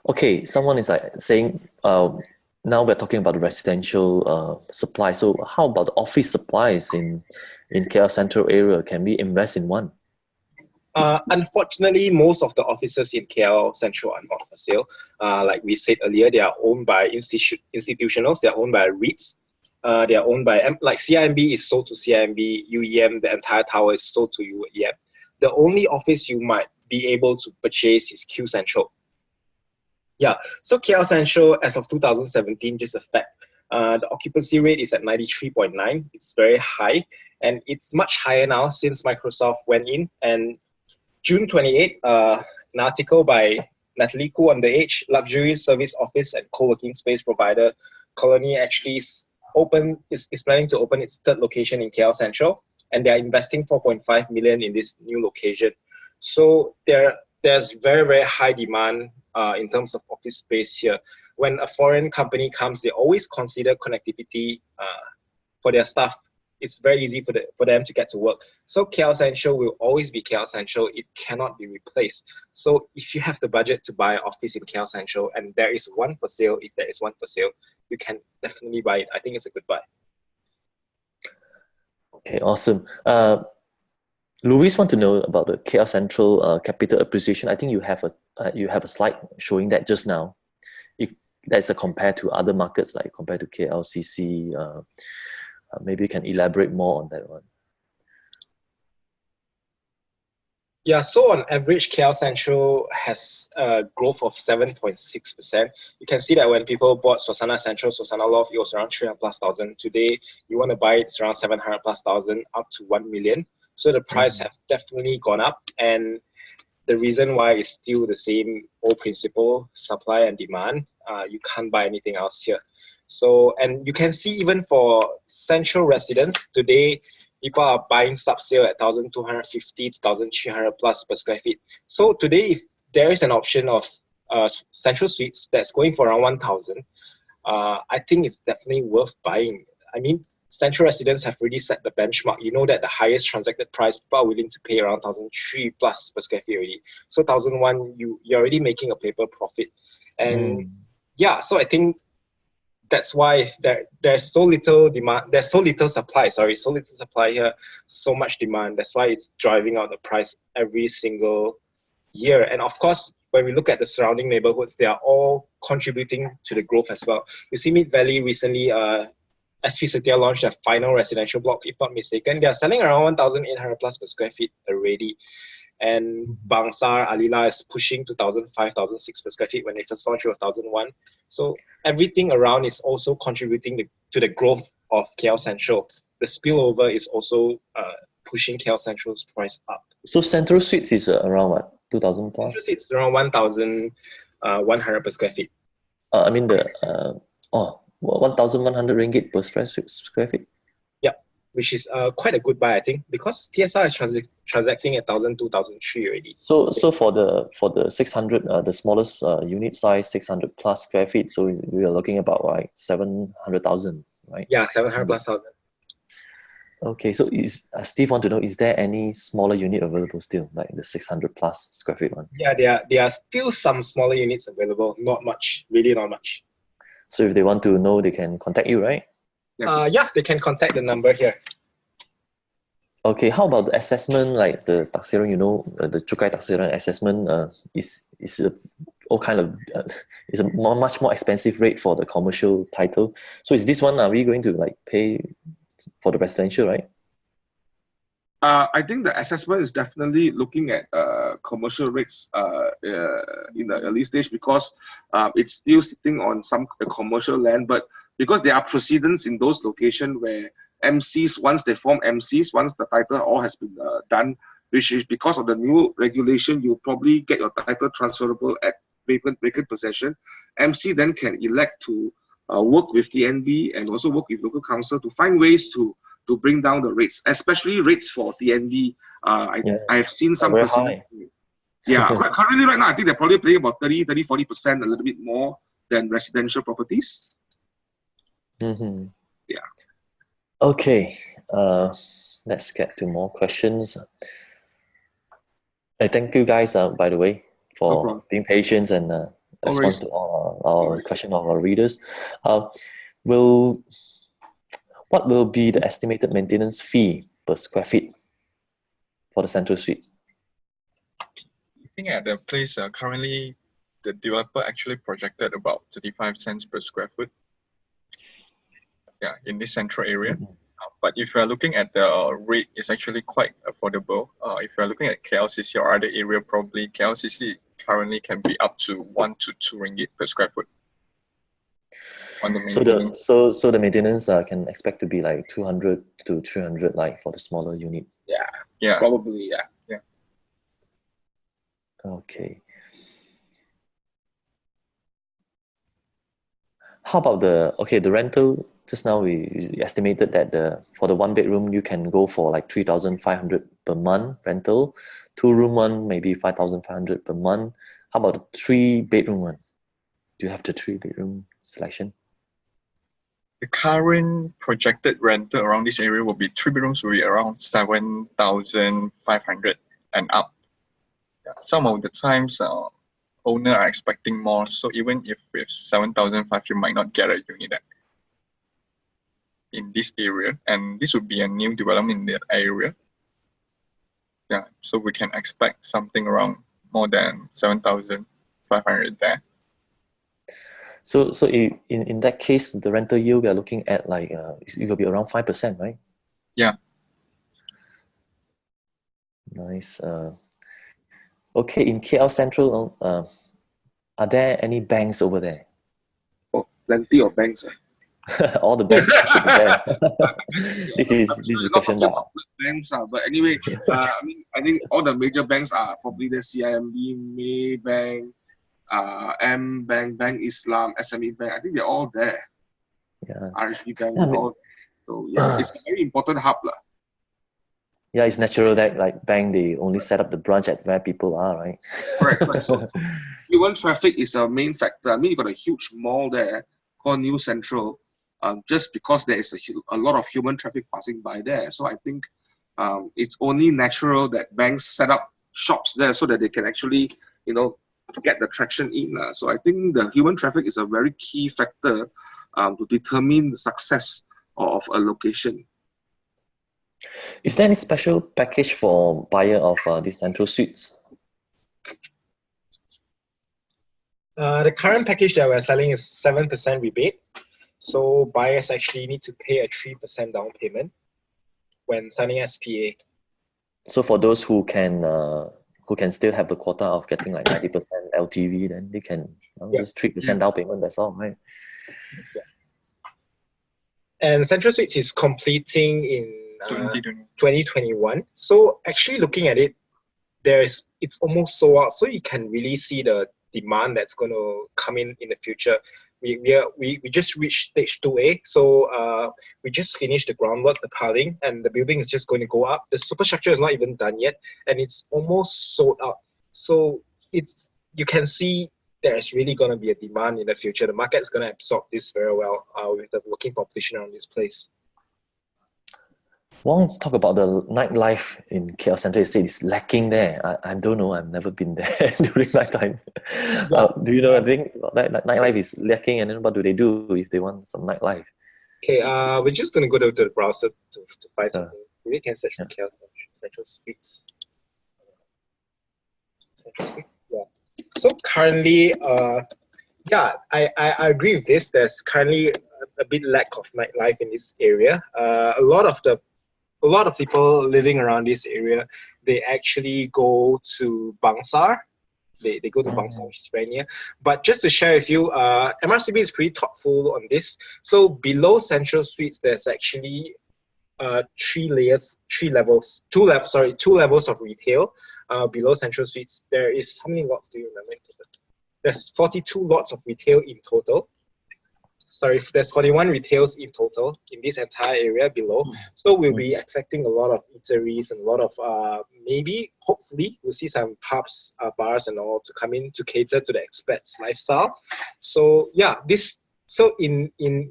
okay, someone is like saying, now we're talking about the residential supply. So how about the office supplies in KL Central area? Can we invest in one? Unfortunately, most of the offices in KL Central are not for sale. Like we said earlier, they are owned by institutionals. They are owned by REITs. They are owned by, like CIMB is sold to CIMB, UEM, the entire tower is sold to UEM. The only office you might be able to purchase is Q Central. Yeah, so KL Central, as of 2017, just a fact, the occupancy rate is at 93.9. It's very high, and it's much higher now since Microsoft went in. And June 28, an article by Natalie Khoo on The Edge, luxury service office and co-working space provider Colony actually is planning to open its third location in KL Central, and they're investing 4.5 million in this new location. So there's very, very high demand in terms of office space here. When a foreign company comes, they always consider connectivity for their staff. It's very easy for them to get to work. So KL Central will always be KL Central. It cannot be replaced. So if you have the budget to buy an office in KL Central and there is one for sale, if there is one for sale, you can definitely buy it. I think it's a good buy. Okay, awesome. Louis want to know about the KL Central capital appreciation. I think you have a slide showing that just now. If that's a compared to other markets, like compared to KLCC, maybe you can elaborate more on that one. Yeah, so on average, KL Central has a growth of 7.6%. You can see that when people bought Suasana Central, Suasana Loft, it was around 300,000+. Today, you want to buy it, it's around 700,000+, up to 1 million. So the price have definitely gone up, and the reason why is still the same old principle, supply and demand. You can't buy anything else here. So, and you can see even for Central residents, today, people are buying sub-sale at 1,250 to 1,300+ per square feet. So today, if there is an option of Central Suites that's going for around 1,000, I think it's definitely worth buying. I mean, Central residents have already set the benchmark. You know that the highest transacted price, people are willing to pay around 1,300+ per square feet already. So 1,001, you're already making a paper profit. And yeah, so I think that's why there's so little demand, there's so little supply, so little supply here, so much demand. That's why it's driving out the price every single year. And of course, when we look at the surrounding neighborhoods, they are all contributing to the growth as well. You see Mid Valley recently, SP Setia launched their final residential block, if not mistaken. They are selling around 1,800+ per square feet already. And Bangsar, Alila is pushing to 1,500, 1,600 per square feet when they first launched with 1,001. So everything around is also contributing to the growth of KL Central. The spillover is also pushing KL Central's price up. So Central Suites is around what, 2,000+? Central Suites is around 1,100 per square feet. I mean 1,100 ringgit per square feet. Yeah, which is quite a good buy, I think, because TSR is transacting at 1,000, 2,003 already. So for the 600, the smallest unit size, 600+ square feet. So we are looking about like 700,000, right? Yeah, 700,000+. Okay, so Steve want to know, is there any smaller unit available still, like the 600+ square feet one? Yeah, there are still some smaller units available. Not much, really not much. So if they want to know, they can contact you, right? Yes. Yeah, they can contact the number here. Okay, how about the assessment, like the taksiran, the cukai taksiran assessment, is all kind of it's a much more expensive rate for the commercial title. So is this one, are we going to like pay for the residential, right? I think the assessment is definitely looking at commercial rates in the early stage, because it's still sitting on some commercial land, but because there are precedents in those locations where MCs, once they form MCs, once the title all has been done, which is because of the new regulation, you probably get your title transferable at vacant possession. MC then can elect to work with TNB and also work with local council to find ways to bring down the rates, especially rates for TNB. I've seen some very high. Yeah, currently right now, I think they're probably paying about 40%, a little bit more than residential properties. Mm-hmm. Yeah. Okay, let's get to more questions. Thank you guys, by the way, for being patient and response to all our question of our readers. What will be the estimated maintenance fee per square feet for the Central Suite? Looking at the place, currently the developer actually projected about 35 cents per square foot. Yeah, in this central area. Mm-hmm. But if you are looking at the rate, it's actually quite affordable. If you are looking at KLCC or other area, probably KLCC currently can be up to 1 to 2 ringgit per square foot. On the maintenance. So the maintenance can expect to be like 200 to 300, like for the smaller unit. Yeah, Probably, yeah. Okay. How about the rental? Just now we estimated that for the 1 bedroom you can go for like 3,500 per month rental, 2-room one maybe 5,500 per month. How about the 3-bedroom one? Do you have the 3-bedroom selection? The current projected rental around this area will be 3 bedrooms will be around 7,500 and up. Yeah, some of the times owner are expecting more, so even if with 7,500 you might not get a unit in this area, and this would be a new development in that area. Yeah, so we can expect something around more than 7,500 there. So in that case, the rental yield we are looking at like it will be around 5%, right? Yeah. Nice. Okay, in KL Sentral, are there any banks over there? Oh, plenty of banks. All the banks should be there. This is a question that banks are, but anyway, I think all the major banks are probably the CIMB, Maybank, M Bank, Bank Islam, SME Bank. I think they're all there. Yeah. RHB Bank, so yeah, it's a very important hub. Yeah, it's natural that like bank, they only set up the branch at where people are, right? Correct. So human traffic is a main factor. I mean, you've got a huge mall there called New Central, just because there is a lot of human traffic passing by there. So I think it's only natural that banks set up shops there so that they can actually, get the traction in. So I think the human traffic is a very key factor to determine the success of a location. Is there any special package for buyer of these Central Suites? The current package that we're selling is 7% rebate. So buyers actually need to pay a 3% down payment when signing SPA. So for those who can still have the quota of getting like 90% LTV, then they can just 3% down payment, that's all, right? Yeah. And Central Suites is completing in 2021. So actually looking at it, it's almost sold out. So you can really see the demand that's going to come in the future. We just reached stage 2A. So we just finished the groundwork, the piling, and the building is just going to go up. The superstructure is not even done yet, and it's almost sold out. So you can see there's really going to be a demand in the future. The market is going to absorb this very well with the working population around this place. Well, let's talk about the nightlife in KL Sentral. You say it's lacking there. I don't know. I've never been there during nighttime. Do you know anything about that? Nightlife is lacking, and then what do they do if they want some nightlife? Okay, we're just going to go to the browser to find something. We can search for KL Central Suites. Central Suites? Yeah. So currently, yeah, I agree with this. There's currently a bit lack of nightlife in this area. A lot of people living around this area, they actually go to Bangsar. They go to Bangsar, which is very near. But just to share with you, MRCB is pretty thoughtful on this. So below Central Suites, there's actually two levels of retail. Below Central Suites, there is, how many lots do you remember? There's 42 lots of retail in total. Sorry, there's 41 retails in total in this entire area below. So we'll be expecting a lot of eateries and a lot of maybe, hopefully, we'll see some pubs, bars and all to come in to cater to the expats lifestyle. So yeah, in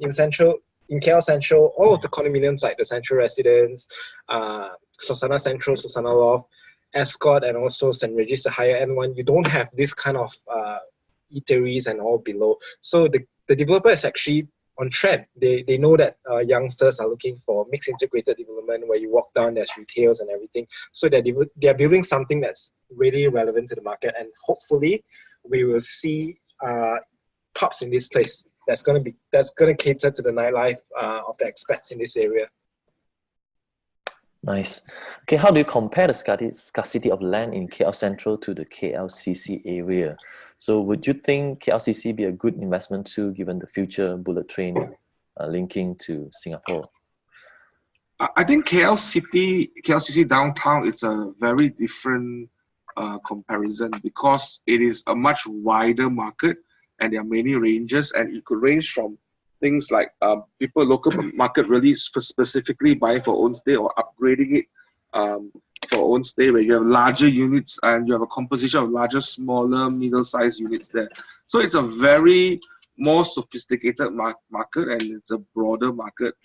Central, in KL Sentral, all of the condominiums like the Central Residence, Sosana Central, Sosana Loft, Escort, and also St. Regis, the higher end one, you don't have this kind of eateries and all below. So the developer is actually on trend. They know that youngsters are looking for mixed integrated development where you walk down, there's retails and everything. So they're building something that's really relevant to the market, and hopefully we will see pubs in this place that's gonna cater to the nightlife of the expats in this area. Nice. Okay, how do you compare the scarcity of land in KL Sentral to the KLCC area? So would you think KLCC be a good investment too, given the future bullet train linking to Singapore? I think KLCC downtown, it's a very different comparison because it is a much wider market and there are many ranges, and it could range from things like local market really specifically buying for own stay or upgrading it for own stay, where you have larger units and you have a composition of larger, smaller, middle-sized units there. So it's a very more sophisticated market and it's a broader market.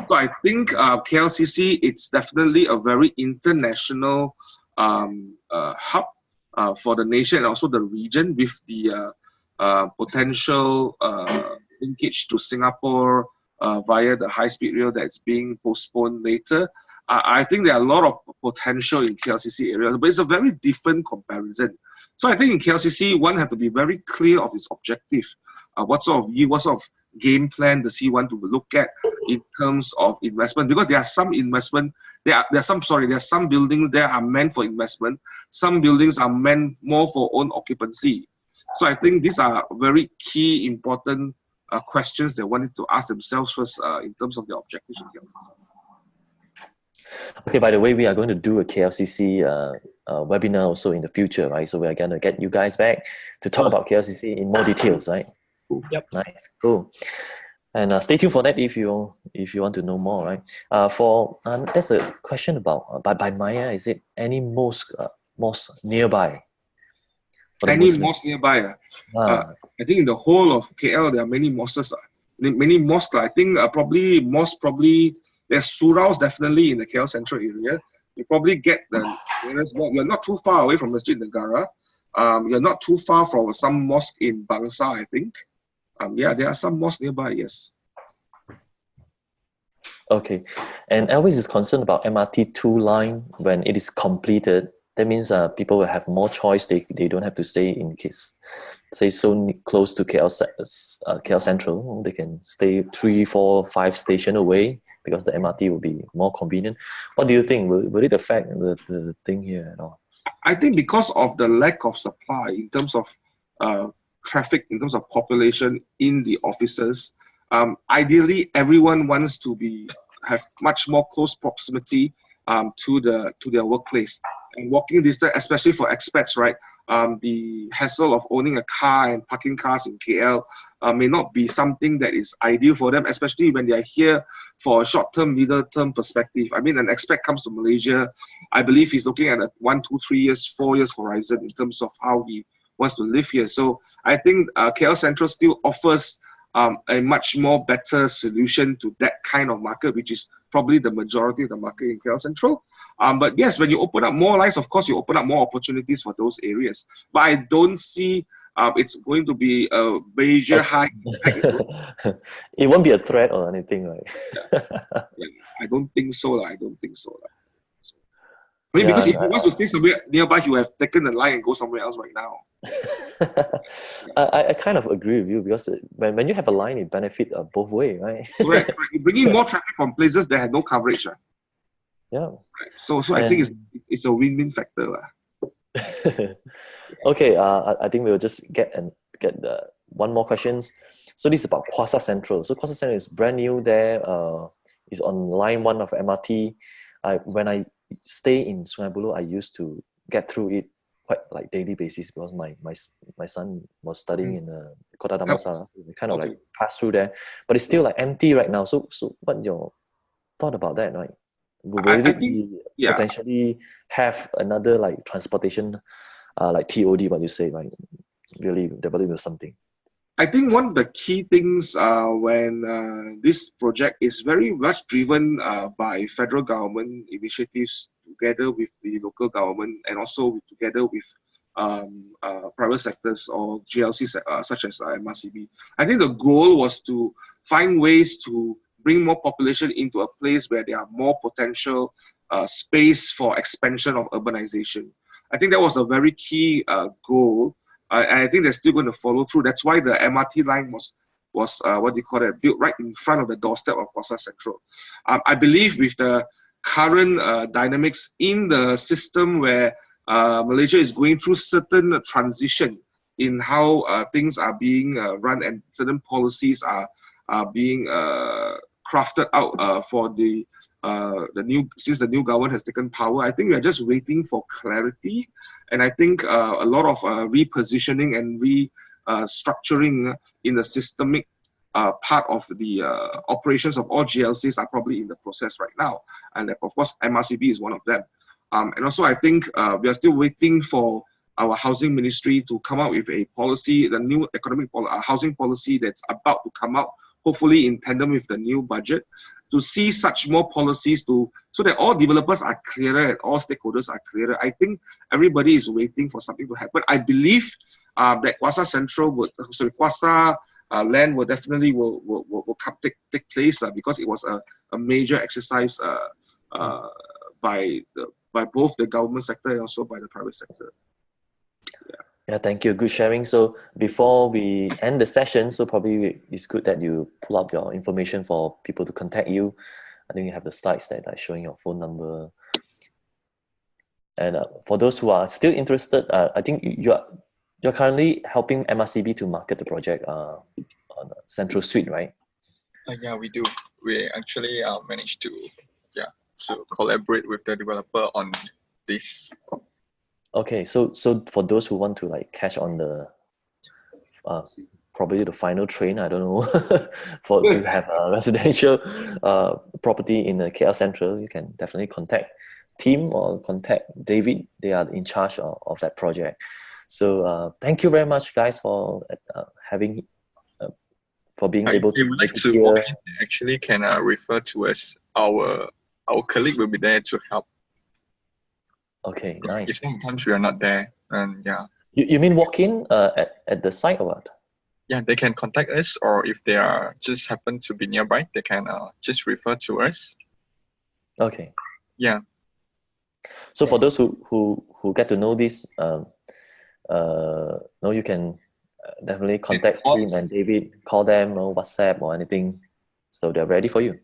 So I think KLCC, it's definitely a very international hub for the nation and also the region, with the potential linkage to Singapore via the high-speed rail that's being postponed later. I think there are a lot of potential in KLCC areas, but it's a very different comparison. So I think in KLCC, one has to be very clear of its objective. What sort of game plan does he want to look at in terms of investment? Because there are some investment, there are some buildings that are meant for investment. Some buildings are meant more for own occupancy. So I think these are very key, important questions they wanted to ask themselves first in terms of their objectives. Okay, by the way, we are going to do a KLCC webinar also in the future, right? So we are going to get you guys back to talk about KLCC in more details, right? Yep. Nice, cool. And stay tuned for that if you want to know more, right? There's a question about by Maya. Is it any mosque nearby? Any mosque nearby? I think in the whole of KL there are many mosques. Many mosques. I think probably there's suraus definitely in the KL Sentral area. You probably get the nearest one. You're not too far away from Masjid Negara. You're not too far from some mosque in Bangsar, I think. Yeah, there are some mosques nearby, yes. Okay. And Elvis is concerned about MRT2 line when it is completed. That means people will have more choice. They don't have to stay so close to KL Sentral. They can stay 3, 4, 5 stations away because the MRT will be more convenient. What do you think? Will it affect the thing here at all? I think because of the lack of supply in terms of traffic, in terms of population in the offices, ideally everyone wants to have much more close proximity to their workplace. And walking distance, especially for expats, right? The hassle of owning a car and parking cars in KL may not be something that is ideal for them, especially when they are here for a short-term, middle-term perspective. I mean, an expat comes to Malaysia, I believe he's looking at a 1, 2, 3 years, 4 years horizon in terms of how he wants to live here. So I think KL Sentral still offers a much more better solution to that kind of market, which is probably the majority of the market in KL Sentral. But yes, when you open up more lines, of course, you open up more opportunities for those areas. But I don't see it's going to be a major high impact. It won't be a threat or anything, right? Yeah, I don't think so. I mean, Yeah, because if he wants to stay somewhere nearby, he would have taken the line and go somewhere else right now. I kind of agree with you because when you have a line, it benefit both way, right? Correct. You're bringing more traffic from places that had no coverage. Yeah. Right. So I think it's a win-win factor. Okay, I think we'll just get the one more questions. So this is about Kuala Sentral. So Kuala Sentral is brand new there. It's on line 1 of MRT. When I stay in Sungai Buloh, I used to get through it quite like daily basis because my son was studying in Kota Damansara. So we kind of like pass through there, but it's still like empty right now. So what your thought about that, right? Will it be potentially have another like transportation, like TOD, what you say, right? Really developing something. I think one of the key things when this project is very much driven by federal government initiatives together with the local government and also together with private sectors or GLCs such as MRCB. I think the goal was to find ways to bring more population into a place where there are more potential space for expansion of urbanization. I think that was a very key goal. And I think they're still going to follow through. That's why the MRT line was what do you call it, built right in front of the doorstep of Kuala Sentral. I believe with the current dynamics in the system where Malaysia is going through certain transition in how things are being run and certain policies are being crafted out for the new government has taken power. I think we are just waiting for clarity, and I think a lot of repositioning and restructuring in the systemic part of the operations of all GLCs are probably in the process right now, and of course MRCB is one of them. And also I think we are still waiting for our housing ministry to come out with a policy, the new housing policy that's about to come out, hopefully in tandem with the new budget, to see such more policies so that all developers are clearer and all stakeholders are clearer. I think everybody is waiting for something to happen. I believe that Kuala land will definitely take place because it was a major exercise by both the government sector and also by the private sector. Yeah, thank you. Good sharing. So before we end the session, so probably it's good that you pull up your information for people to contact you. I think you have the slides that are showing your phone number. And for those who are still interested, I think you're currently helping MRCB to market the project on Central Suite, right? Yeah, we do. We actually managed to collaborate with the developer on this. Okay, so for those who want to like catch on the probably the final train, I don't know, to have a residential property in the KL Sentral, you can definitely contact Tim or contact David. They are in charge of that project. So thank you very much, guys, for being able to. If you would like to walk in, actually can refer to us. Our colleague will be there to help. Okay, nice. Sometimes we are not there, and yeah. You mean walk in at the site or what? Yeah, they can contact us, or if they are just happen to be nearby, they can just refer to us. Okay. Yeah. So for those who get to know this, you can definitely contact Tim and David, call them or WhatsApp or anything, so they're ready for you.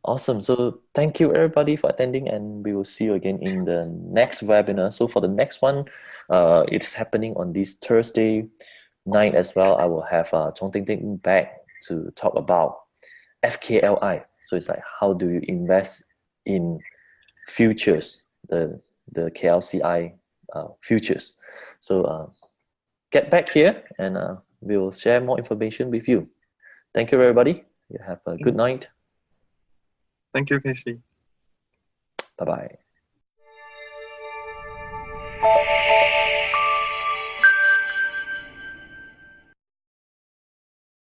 Awesome. So thank you everybody for attending, and we will see you again in the next webinar. So for the next one, it's happening on this Thursday night as well. I will have Chong Ting Ting back to talk about FKLI. So it's like, how do you invest in futures, the KLCI futures. So get back here and we will share more information with you. Thank you everybody. You have a good night. Thank you, Casey. Bye-bye.